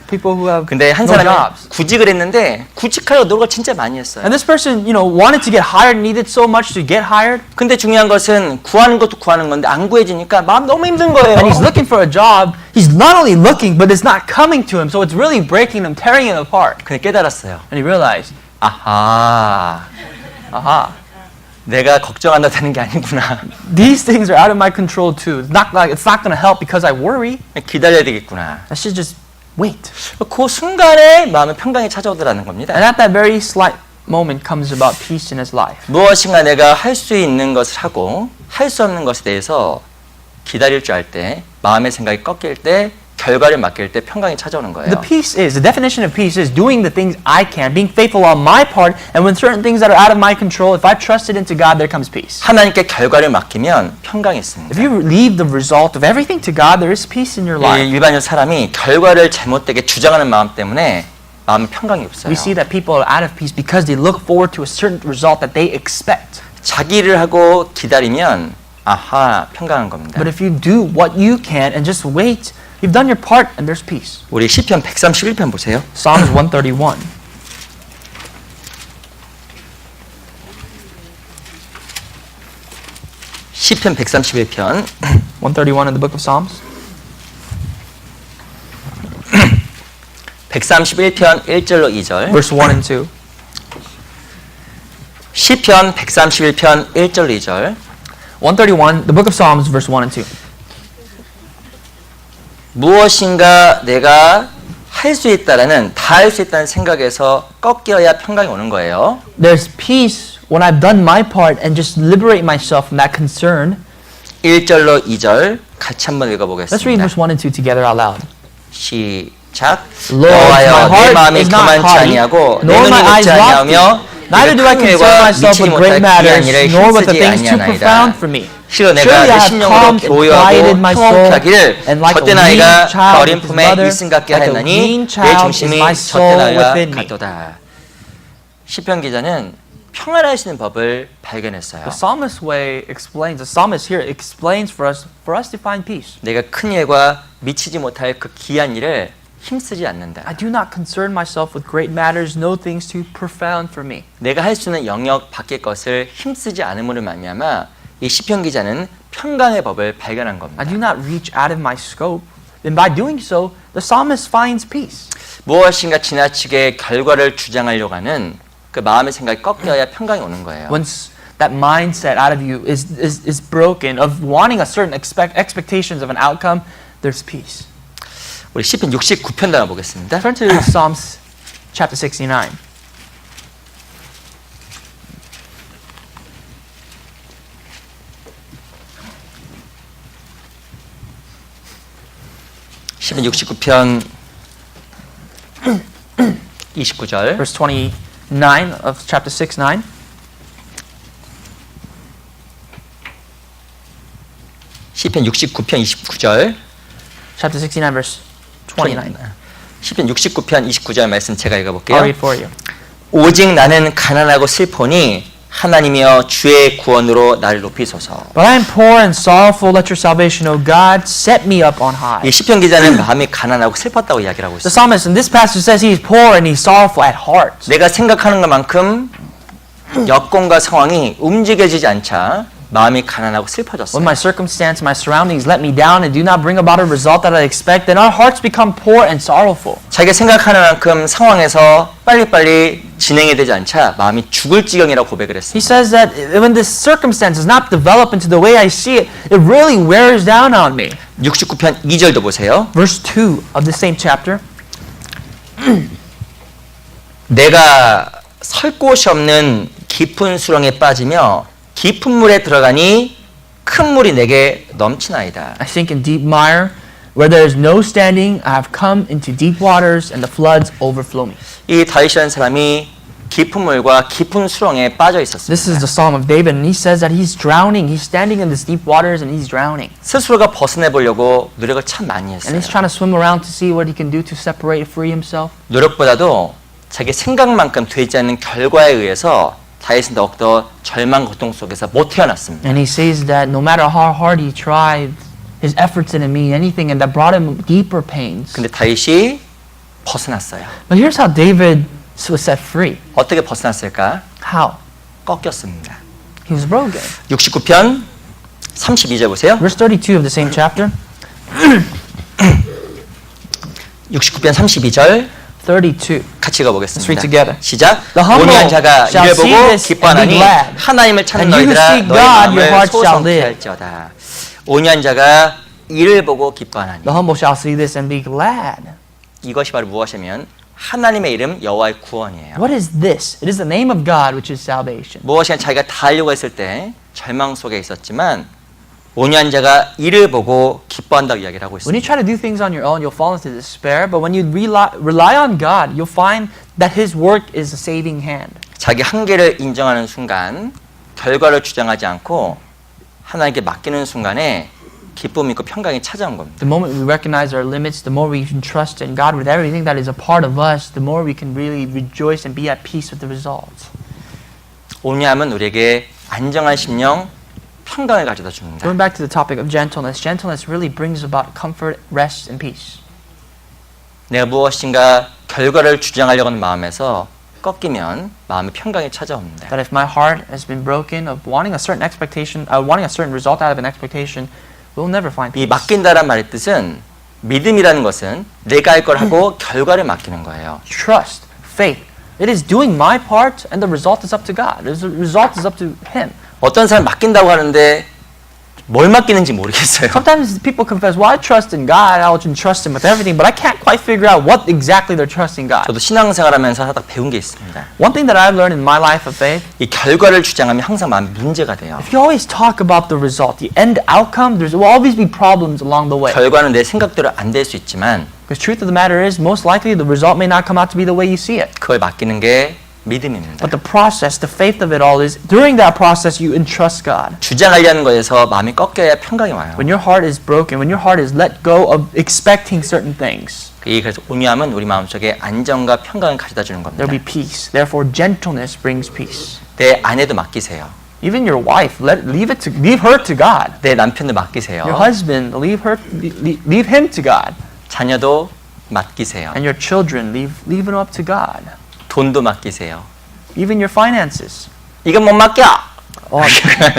people who have 근데 한 no 사람이 jobs. 구직을 했는데 구직하려고 노력을 진짜 많이 했어요. And this person, wanted to get hired, needed so much to get hired. 근데 중요한 것은 구하는 것도 구하는 건데 안 구해지니까 마음 너무 힘든 거예요. And he's looking for a job. He's not only looking, but it's not coming to him. So it's really breaking him, tearing him apart. 근데 깨달았어요. And he realized, 아하, 내가 걱정한다는 게 아니구나. these things are out of my control too. It's not going to help because I worry. 기다려야 되겠구나. I should just wait. 그 순간에 마음의 평강이 찾아오더라는 겁니다. And at that very slight moment comes about peace in his life. 무엇인가 내가 할 수 있는 것을 하고 할 수 없는 것에 대해서 기다릴 줄 알 때, 마음의 생각이 꺾일 때, 결과를 맡길 때 평강이 찾아오는 거예요. The definition of peace is doing the things I can, being faithful on my part, and when certain things that are out of my control, if I trust it into God, there comes peace. 하나님께 결과를 맡기면 평강이 있습니다. If you leave the result of everything to God, there is peace in your life. 일반적 사람이 결과를 잘못되게 주장하는 마음 때문에 마음에 평강이 없어요. We see that people are out of peace because they look forward to a certain result that they expect. 자기를 하고 기다리면 평강한 겁니다. But if you do what you can and just wait, you've done your part and there's peace. 우리 시편 131편 보세요. Psalms 131. 시편 131편 131 in the book of Psalms. 131편 1절로 2절. Verse 1 and 2. 시편 131편 1절로 2절. 131, the book of Psalms, verse 1 and 2. 무엇인가 내가 할 수 있다라는 다 할 수 있다는 생각에서 꺾여야 평강이 오는 거예요. There's peace when I've done my part and just liberate myself from that concern. 1절로 2절 같이 한번 Let's read 읽어보겠습니다. verse 1 and 2 together out loud. 시작. Lord, my 여호와여 내 heart 마음이 is not 교만치 haughty, 아니하고 내 nor 눈이 my eyes 높지 아니하며 lofty. Neither do I concern myself with great matters, nor with the things too profound for me. 실로 내가 Surely 내 I have 심령으로 calmed and 교요하고 quieted my soul, 통곡하기를 and like a 젖된 weaned 아이가 child 어린 with his 품에 mother, 일승 같게 like a 하였나니 weaned 내 child 중심이 is my 젖된 soul 아이와 within me. 같도다. 시편 기자는 평안하시는 법을 발견했어요. The psalmist the psalmist here explains for us to find peace. 내가 큰 일과 미치지 못할 그 귀한 일을 힘쓰지 않는다. I do not concern myself with great matters, no things too profound for me. 내가 할 수 있는 영역 밖의 것을 힘쓰지 않음으로 말미암아 이 시편 기자는 평강의 법을 발견한 겁니다. I do not reach out of my scope, and by doing so, the psalmist finds peace. 무엇인가 지나치게 결과를 주장하려고 하는 그 마음의 생각이 꺾여야 평강이 오는 거예요. Once that mindset out of you is broken of wanting a certain expectations of an outcome, there's peace. 우리 시편 69편 단어 보겠습니다. Turn to Psalms chapter 69. 시편 69편 29절. Verse 29 of chapter 69. 시편 69편 29절. Chapter 69 verse 29. 시편 69편 29절 말씀 제가 I'll 읽어볼게요. read for you. 오직 나는 가난하고 슬퍼니 하나님이여 주의 구원으로 나를 높이소서. But I am poor and sorrowful. Let your salvation, O God, set me up on high. 이 시편 기자는 마음이 가난하고 슬펐다고 이야기를 하고 The 있어요. psalmist in this passage says he is poor and he's sorrowful at heart. 내가 생각하는 것만큼 여건과 상황이 움직여지지 않자 마음이 가난하고 When 슬퍼졌어요. my circumstance, my surroundings let me down and do not bring about a result that I expect, then our hearts become poor and sorrowful. 자기가 생각하는 만큼 상황에서 빨리빨리 진행이 되지 않자 마음이 죽을 지경이라고 고백을 He 했어요. says that when this circumstance does not develop into the way I see it, it really wears down on me. 69편 2절도 보세요. Verse 2 of the same chapter. 내가 설 곳이 없는 깊은 수렁에 빠지며 깊은 물에 들어가니 큰 물이 내게 넘치나이다. I sink in deep mire. Where there is no standing, I have come into deep waters and the floods overflow me. 이 다윗이라는 사람이 깊은 물과 깊은 수렁에 빠져 This is 있었습니다. the Psalm of David, and he says that he's drowning. He's standing in these deep waters and he's drowning. 스스로가 벗어내 보려고 노력을 참 많이 And 했어요. he's trying to swim around to see what he can do to separate, free himself. 노력보다도 자기 생각만큼 되지 않는 결과에 의해서 다윗은 더욱더 절망 고통 속에서 못 태어났습니다. And he says that no matter how hard he tried, his efforts didn't mean anything, and that brought him deeper pains. 근데 다윗이 벗어났어요. But here's how David was set free. 어떻게 벗어났을까? How? 꺾였습니다. He was broken. 69편 32절 보세요. Verse 32 of the same chapter. 69편 32절 32. 같이 읽어보겠습니다. Let's read together. 시작. The humble 온유한 자가 shall 이를 see 보고 this and be 기뻐하나니 glad. 하나님을 찾는 And you who 너희들아 seek 너희 God, your 마음을 heart shall 소성케 live. 할지어다. 온유한 자가 이를 보고 기뻐하나니 The humble shall see this and be glad. 이것이 바로 무엇이냐면 하나님의 이름 여호와의 구원이에요. What is this? It is the name of God, which is salvation. 무엇이냐 자기가 다 하려고 했을 때 절망 속에 있었지만 온유한 자가 이를 보고 기뻐한다고 이야기를 하고 When you 있습니다. try to do things on your own, you'll fall into despair. But when you rely on God, you'll find that His work is a saving hand. 자기 한계를 인정하는 순간 결과를 주장하지 않고 하나님께 맡기는 순간에 기쁨 있고 평강이 찾아온 겁니다. The moment we recognize our limits, the more we can trust in God with everything that is a part of us, the more we can really rejoice and be at peace with the results. 온유함은 우리에게 안정한 심령, 평강을 가져다 줍니다. Going back to the topic of gentleness, gentleness really brings about comfort, rest, and peace. 내가 무엇인가 결과를 주장하려고 하는 마음에서 꺾이면 마음의 평강이 찾아옵니다. That if my heart has been broken of wanting a certain expectation, wanting a certain result out of an expectation, we'll never find 이 peace. 맡긴다란 말의 뜻은 믿음이라는 것은 내가 할 걸 하고 결과를 맡기는 거예요. Trust, faith. It is doing my part, and the result is up to God. The result is up to Him. 어떤 사람 맡긴다고 하는데 뭘 맡기는지 모르겠어요. Sometimes people confess, well, I trust in God, I can trust Him with everything, but I can't quite figure out what exactly they're trusting God. 저도 신앙생활하면서 하다 배운 게 있습니다. One thing that I've learned in my life of faith, 이 결과를 주장하면 항상 마음이 문제가 돼요. if you always talk about the result, the end outcome, there will always be problems along the way. 결과는 내 생각대로 안 될 수 있지만 Because truth of the matter is, most likely the result may not come out to be the way you see it. 그걸 맡기는 게 믿음입니다. But the process, the faith of it all is, during that process, you entrust God. 주장하려는 거에서 마음이 꺾여야 평강이 와요. When your heart is broken, when your heart is let go of expecting certain things, 그래서 온유함은 우리 마음속에 안정과 평강을 가져다 주는 겁니다. there'll be peace. Therefore, gentleness brings peace. 내 아내도 맡기세요. Even your wife, leave her to God. 내 남편도 맡기세요. Your husband, leave him to God. 자녀도 맡기세요. And your children, leave it up to God. 돈도 맡기세요. Even your finances. 이건 못 맡겨. Oh,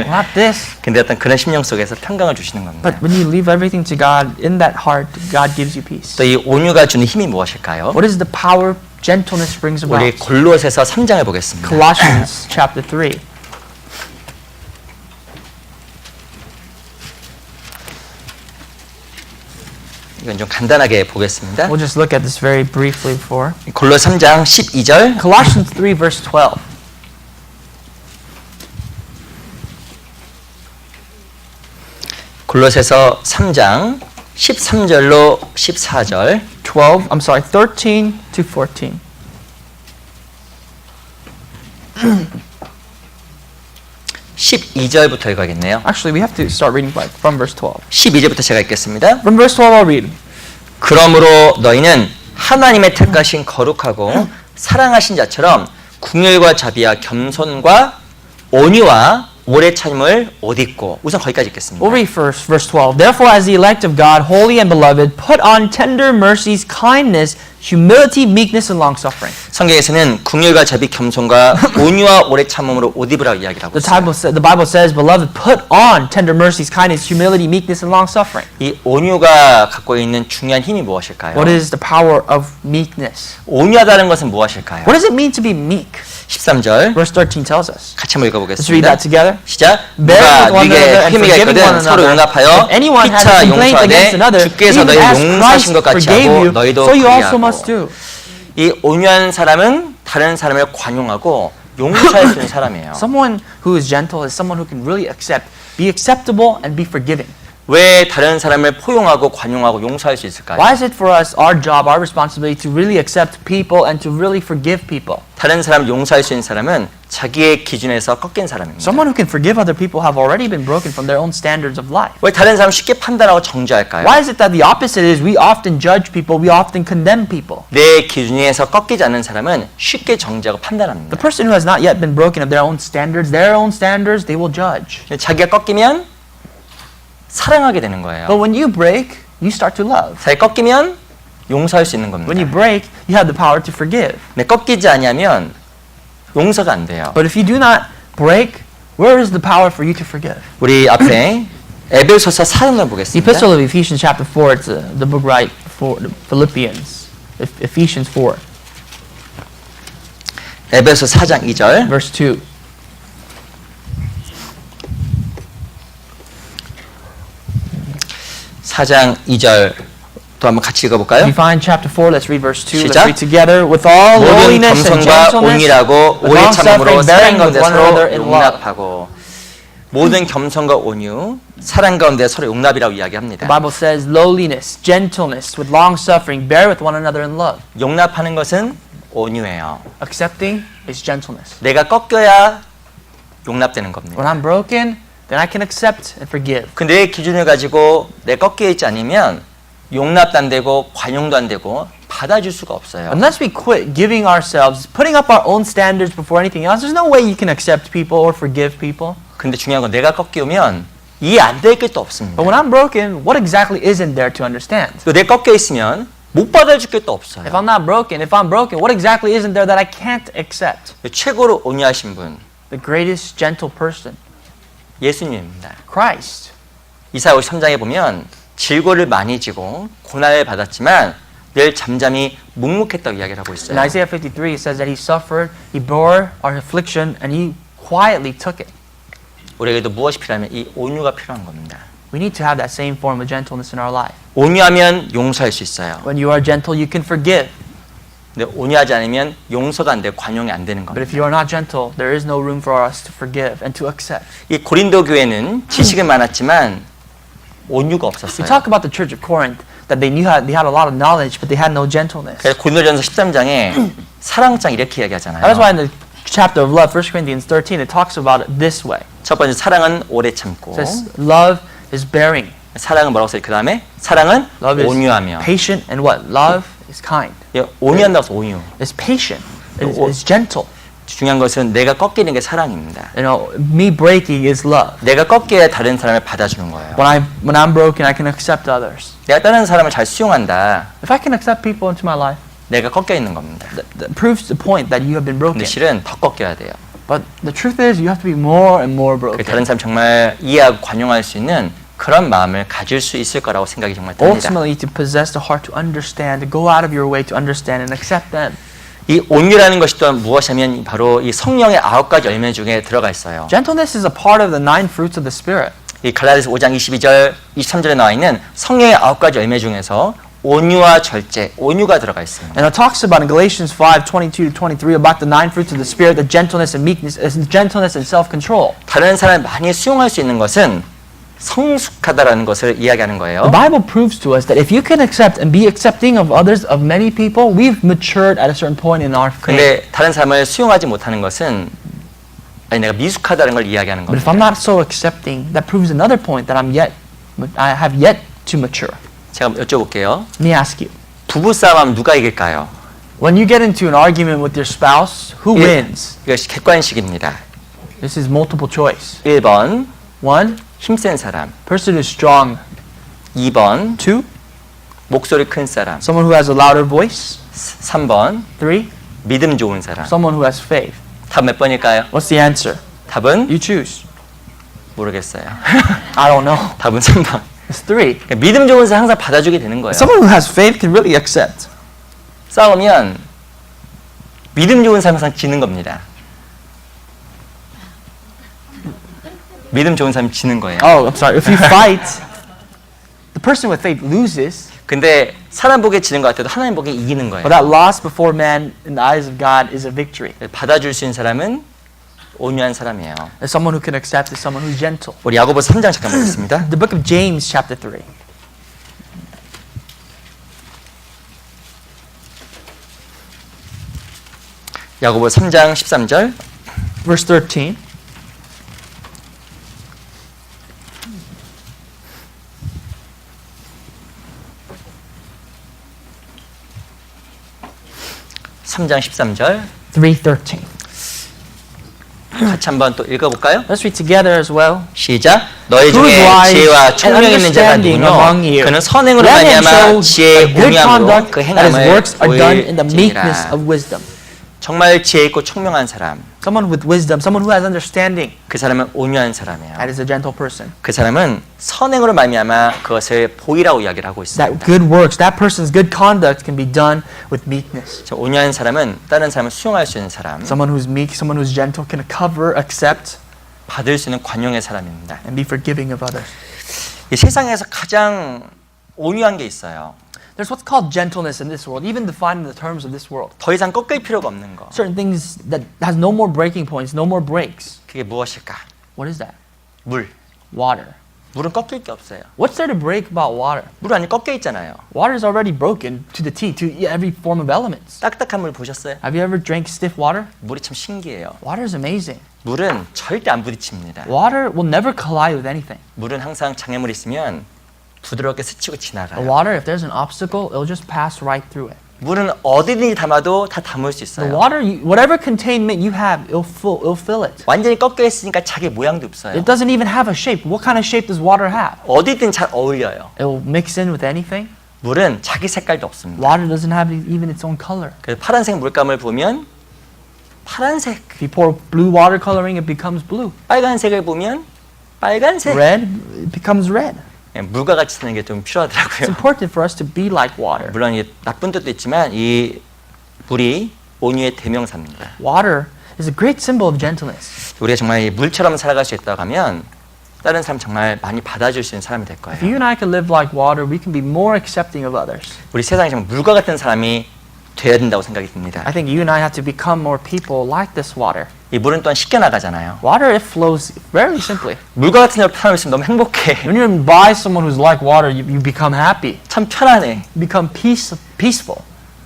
not this. 근데 어떤 그런 심령 속에서 평강을 주시는 겁니다. But when you leave everything to God, in that heart, God gives you peace. 또 이 온유가 주는 힘이 무엇일까요? What is the power gentleness brings about? 우리 골로새서 3장을 보겠습니다. Colossians chapter 3. 이건 좀 간단하게 보겠습니다. We'll just look at this very briefly before. 골로 3장 12절 Colossians 3 verse 12. 골로새서 3장 13절로 14절 13 to 14. (12절부터) 읽어야겠네요. Actually, we have to start reading from verse 12. 12절부터 제가 읽겠습니다. From verse 12 I'll read. 그러므로 너희는 하나님의 택하신 거룩하고 사랑하신 자처럼 궁율과 자비와 겸손과 온유와 오래 참음을 옷 입고 우선 거기까지 읽겠습니다. We'll read first verse 12. Therefore, as the elect of God, holy and beloved, put on tender mercies, kindness, humility, meekness, and long-suffering. 성경에서는 궁율과 자비, 겸손과 온유와 오래 참음으로 옷 입으라고 이야기를 하고 있어요. The Bible says, beloved, put on tender mercies, kindness, humility, meekness, and long-suffering. 이 온유가 갖고 있는 중요한 힘이 무엇일까요? What is the power of meekness? 온유하다는 것은 무엇일까요? What does it mean to be meek? 13절 Verse 13 tells us. 같이 한번 Let's read 읽어보겠습니다. that together. 시작. Bear 누가 with one 네게 another and 힘이가 forgiving one 있거든 서로 another. 용납하여 If anyone has 피차 a complaint against 용서하되 another, 주께서 even 너희 as 용서하신 것 Christ 같이 forgave 하고 you, 너희도 so you also 그리하고. must do. 이 온유한 사람은 다른 사람을 관용하고 용서할 수 있는 사람이에요. Someone who is gentle is someone who can really be acceptable and be forgiving. 왜 다른 사람을 포용하고 관용하고 용서할 수 있을까요? Why is it for us, our job, our responsibility to really accept people and to really forgive people? 다른 사람 용서할 수 있는 사람은 자기의 기준에서 꺾인 사람입니다. Someone who can forgive other people have already been broken from their own standards of life. 왜 다른 사람 쉽게 판단하고 정죄할까요? Why is it that the opposite is we often judge people, we often condemn people? 내 기준에서 꺾이지 않는 사람은 쉽게 정죄하고 판단합니다. The person who has not yet been broken of their own standards, they will judge. 자기가 꺾이면 사랑하게 되는 거예요. But when you break, you start to love. 자기가 꺾이면 용서할 수 있는 겁니다. When you break, you have the power to forgive. 네, 꺾이지 않으면 용서가 안 돼요. But if you do not break, where is the power for you to forgive? 우리 앞에 에베소서 4장을 The 보겠습니다. epistle of Ephesians chapter 4, it's the book right for Philippians, Ephesians 4, 에베소 4장 2절. verse 2. 사장 2절 또 한번 같이 읽어볼까요? If you find chapter 4, let's read verse 2. Let's 시작. read together. With all 모든 lowliness and 겸손과 gentleness, 온유라고 with 오래 long 참음으로 suffering, 사랑 bearing 가운데 with one 서로 another in love. 용납하고 모든 겸손과 온유 사랑 가운데 서로 용납이라고 이야기합니다. The Bible says lowliness, gentleness, with long suffering, bear with one another in love. 용납하는 것은 온유예요. Accepting is gentleness. 내가 꺾여야 용납되는 겁니다. When I'm broken, then I can accept and forgive. 그 내 기준을 가지고 내 꺾여 있지 않으면 용납도 안 되고 관용도 안 되고 받아줄 수가 없어요. Unless we quit giving ourselves, putting up our own standards before anything else, there's no way you can accept people or forgive people. 근데 중요한 건 내가 꺾이면 이해 안 될 게 또 없습니다. But when I'm broken, what exactly isn't there to understand? 또 내가 꺾여 있으면 못 받아줄 게 또 없어요. If I'm not broken, if I'm broken, what exactly isn't there that I can't accept? 최고로 온유하신 분 The greatest gentle person, 예수님입니다. Christ. 이사야 53장에 보면 질고를 많이 지고 고난을 받았지만 늘 잠잠히 묵묵했다고 이야기를 하고 In 있어요. Isaiah 53, it says that he suffered, he bore our affliction, and he quietly took it. 우리에게도 무엇이 필요하면 이 온유가 필요한 겁니다. We need to have that same form of gentleness in our life. 온유하면 용서할 수 있어요. When you are gentle, you can forgive. 근데 온유하지 않으면 용서가 안 되고 관용이 안 되는 But if 겁니다. you are not gentle, there is no room for us to forgive and to accept. 이 고린도 교회는 지식은 많았지만 온유가 We 없었어요. talk about the church of Corinth, that they had a lot of knowledge, but they had no gentleness. 그래서 고린도전서 13장에 사랑장 이렇게 이야기하잖아요. That's why in the chapter of love, 1 Corinthians 13, it talks about it this way. 첫 번째 사랑은 오래 참고, It says, love is bearing. 사랑은 뭐라고 써요? 그 다음에 사랑은 Love is 온유하며. patient, and what? Love is kind. 예, 온유한다고 해서 온유. It's patient. It's gentle. 중요한 것은 내가 꺾이는 게 사랑입니다. You know, me breaking is love. 내가 꺾여야 다른 사람을 받아주는 거예요. When I'm broken, I can accept others. 내가 다른 사람을 잘 수용한다. If I can accept people into my life, 내가 꺾여 있는 겁니다. that proves the point that you have been broken. 근데 실은 더 꺾여야 돼요. But the truth is, you have to be more and more broken. 다른 사람 정말 이해하고 관용할 수 있는 그런 마음을 가질 수 있을 거라고 생각이 정말 듭니다. Ultimately, to possess the heart to understand, to go out of your way to understand and accept them. 이 온유라는 것이 또한 무엇이냐면 바로 이 성령의 9가지 열매 중에 들어가 있어요. Gentleness is a part of the 9 fruits of the Spirit. 이 갈라디아서 5장 22절, 23절에 나와 있는 성령의 9가지 열매 중에서 온유와 절제, 온유가 들어가 있습니다. And it talks about in Galatians 5:22-23 about the 9 fruits of the Spirit, the gentleness and meekness, gentleness and self-control. 다른 사람을 많이 수용할 수 있는 것은 성숙하다라는 것을 이야기하는 거예요. The Bible proves to us that if you can accept and be accepting of others, of many people, we've matured at a certain point in our faith. 근데 다른 사람을 수용하지 못하는 것은 아니 내가 미숙하다는 걸 이야기하는 But if 겁니다. I'm not so accepting, that proves another point that I have yet to mature. 제가 여쭤볼게요. Let me ask you. 부부 싸움하면 누가 이길까요? When you get into an argument with your spouse, who wins? 이것이 객관식입니다. This is multiple choice. 1번 1, 힘센 사람, person who's strong. 2번 2, 목소리 큰 사람, someone who has a louder voice. 3번 3, 믿음 좋은 사람. someone who has faith. 답 몇 번일까요? What's the answer? 답은 You choose. 모르겠어요. I don't know. 답은 3번. It's 3. 그러니까 믿음 좋은 사람 항상 받아주게 되는 거예요. Someone who has faith can really accept. 싸우면 믿음 좋은 사람 항상 지는 겁니다. 믿음 좋은 사람이 지는 거예요. Oh, I'm sorry. If you fight, the person with faith loses. 근데 사람 보기에 지는 것 같아도 하나님 보기에 이기는 거예요. But that loss before man in the eyes of God is a victory. 받아줄 수 있는 사람은 온유한 사람이에요. And someone who can accept is someone who's gentle. 우리 야고보서 3장 잠깐 보겠습니다. The book of James, chapter 3. 야고보서 3장 13절. Verse 13. (3장 13절) 3:13. 같이 한번 또 읽어볼까요? Let's read together as well. 시작. 너희 Who is 중에 wise 지혜와 and 총명 있는 자가 understanding among 누구뇨? you? 그는 선행으로 Let him 말미암아 show 지혜의 by good 온유함으로 conduct 그 that his 행함을 works are done in the meekness 보일지니라. of wisdom. 정말 지혜 있고 총명한 사람, Someone with wisdom, someone who has understanding, 그 사람은 온유한 사람이에요. that is a gentle person. 그 사람은 선행으로 말미암아 그것을 보이라고 이야기를 하고 That 있습니다. good works, that person's good conduct can be done with meekness. 저 온유한 사람은 다른 사람을 수용할 수 있는 사람, Someone who's meek, someone who's gentle can cover, accept, 받을 수 있는 관용의 사람입니다. and be forgiving of others. 이 세상에서 가장 온유한 게 있어요. There's what's called gentleness in this world, even defined in the terms of this world. 더 이상 꺾일 필요가 없는 거. Certain things that has no more breaking points, no more breaks. 그게 무엇일까? What is that? 물. Water. 물은 꺾일 게 없어요. What's there to break about water? 물 안에 꺾여 있잖아요. Water is already broken to the T, to every form of elements. 딱딱한 물 보셨어요? Have you ever drank stiff water? 물이 참 신기해요. Water is amazing. 물은 절대 안 부딪힙니다. Water will never collide with anything. 물은 항상 장애물이 있으면 부드럽게 스치고 The 지나가요. water, if there's an obstacle, it'll just pass right through it. 물은 어디든지 담아도 다 담을 수 The 있어요. water, whatever containment you have, it'll fill it. 완전히 꺾여 있으니까 자기 모양도 없어요. It doesn't even have a shape. What kind of shape does water have? 어디든 잘 어울려요. It'll mix in with anything. 물은 자기 색깔도 없습니다. Water doesn't have even its own color. 그래서 파란색 물감을 보면 파란색, If you pour blue water coloring, it becomes blue. 빨간색을 보면 빨간색. Red, it becomes red. 예, 물과 같이 사는 게 좀 It's 필요하더라고요. important for us to be like water. 물론 이게 나쁜 뜻도 있지만 이 물이 온유의 대명사입니다. Water is a great symbol of gentleness. 우리가 정말 이 물처럼 살아갈 수 있다고 하면 다른 사람 정말 많이 받아줄 수 있는 사람이 될 If 거예요. you and I could live like water, we can be more accepting of others. 우리 세상에 정말 물과 같은 사람이 돼야 된다고 생각이 듭니다. I think you and I have to become more people like this water. 이 물은 또한 쉽게 나가잖아요. Water, it flows very simply. 물과 같은 사람이 있으면 너무 행복해. When you're by someone who's like water, you become happy. 참 편하네. You become peaceful.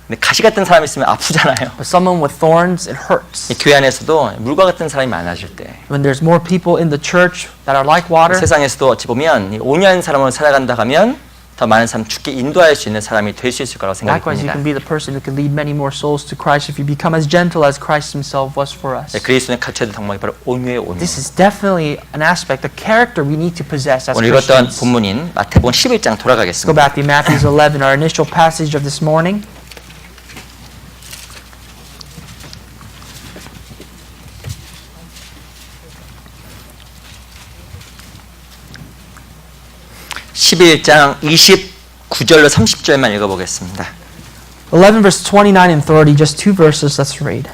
근데 가시 같은 사람이 있으면 아프잖아요. But someone with thorns, it hurts. 이 교회 안에서도 물과 같은 사람이 많아질 때 When there's more people in the church that are like water, 세상에서도 어찌 보면 이 온유한 사람으로 살아간다 하면 더 많은 사람 죽게 인도할 수 있는 사람이 될 수 있을 거라고 생각이 likewise you 듭니다. can be the person who can lead many more souls to Christ if you become as gentle as Christ himself was for us. 네, 그리스도의 가쳐야 될 덕목이 바로 온유의 온유. This is definitely an aspect, a character we need to possess as 오늘 읽었던 Christians. 본문인 마태복음 11장 Let's go 돌아가겠습니다. back to Matthew 11, our initial passage of this morning. (11장) 29절로 30절만 읽어보겠습니다. 11 verse 29 and 30, just two verses, let's read.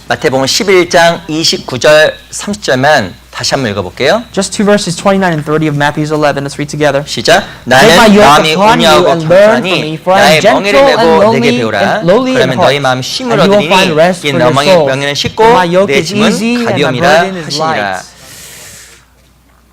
마태복음 11장 29절 30절만 다시 한번 읽어볼게요. Just two verses, 29 and 30 of Matthew 11, let's read together. 시작. Take my 나는 yoke 마음이 upon you 온유하고 and learn from 겸손하니 me, for I am 나의 gentle 멍에를 and 메고 내게 lowly 배우라. and lowly in 그러면 너희 heart, 마음 쉼을 and you will find 얻으리니 rest 이 for your 너의 명예는 souls. 쉽고 For my yoke 내 is 짐은 easy and my 가벼움이라 burden is 하시니라. light.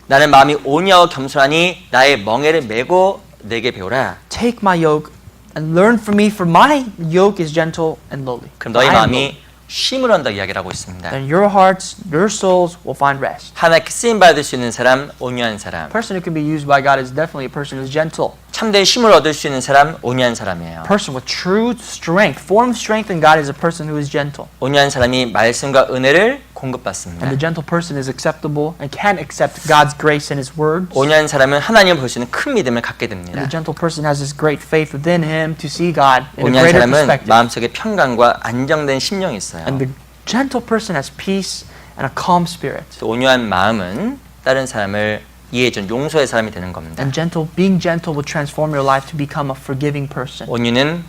나는 마음이 온유하고 겸손하니 나의 멍에를 메고 내게 배우라. Take my yoke and learn from me, for my yoke is gentle and lowly. 그럼 너희 I am lowly. 마음이 쉼을 얻는다 이야기를 하고 있습니다. Then your hearts, your souls will find rest. 하나님께 쓰임 받을 수 있는 사람, 온유한 사람. A person who can be used by God is definitely a person who's gentle. 참된 쉼을 얻을 수 있는 사람, 온유한 사람이에요. A person with true strength, form of strength in God is a person who is gentle. 온유한 사람이 말씀과 은혜를 공급받습니다. And the gentle person is acceptable and can accept God's grace and His words. 온유한 사람은 하나님을 볼 수 있는 큰 믿음을 갖게 And 됩니다. the gentle person has this great faith within him to see God in a 온유한 greater 사람은 perspective. 마음속에 평강과 안정된 심령이 있어요. And the gentle person has peace and a calm spirit. 또 온유한 마음은 다른 사람을 이해해준 용서의 사람이 되는 겁니다. And being gentle will transform your life to become a forgiving person. 온유는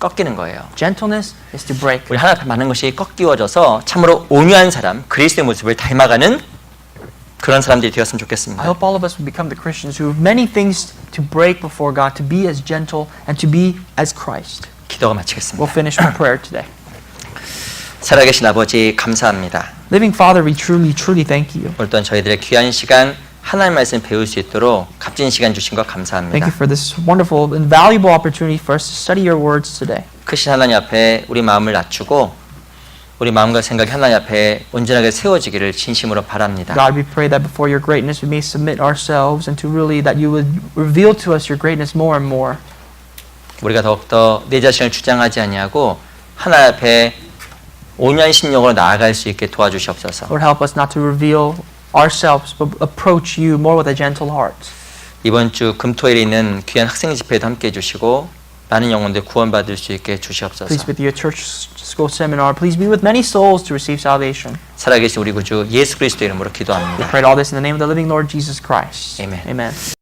꺾이는 거예요. Gentleness is to break. 우리 하나님 앞에 많은 것이 꺾이워져서 참으로 온유한 사람, 그리스도의 모습을 닮아가는 그런 사람들이 되었으면 I 좋겠습니다. hope all of us will become the Christians who have many things to break before God, to be as gentle and to be as Christ. 기도가 We'll 마치겠습니다. finish with prayer today. 살아계신 아버지 감사합니다. Living Father, we truly thank you. 오늘 또한 저희들의 귀한 시간 하나님 말씀 배울 수 있도록 값진 시간 주신 것 Thank 감사합니다. you for this wonderful and valuable opportunity for us to study your words today. 크신 하나님 앞에 우리 마음을 낮추고 우리 마음과 생각이 하나님 앞에 온전하게 세워지기를 진심으로 바랍니다. God, we pray that before your greatness we may submit ourselves and to really that you would reveal to us your greatness more and more. 우리가 더욱더 내 자신을 주장하지 아니하고 하나님 앞에 온유한 심령으로 나아갈 수 있게 도와주시옵소서. Lord, help us not to reveal ourselves, but approach you more with a gentle heart. 이번 주 금토일에 있는 귀한 학생 집회도 함께 해주시고 많은 영혼들 구원받을 수 있게 주시옵소서. Please with your church school seminar, please be with many souls to receive salvation. 살아계신 우리 구주 예수 그리스도 이름으로 We 기도합니다. pray all this in the name of the living Lord Jesus Christ. Amen. Amen.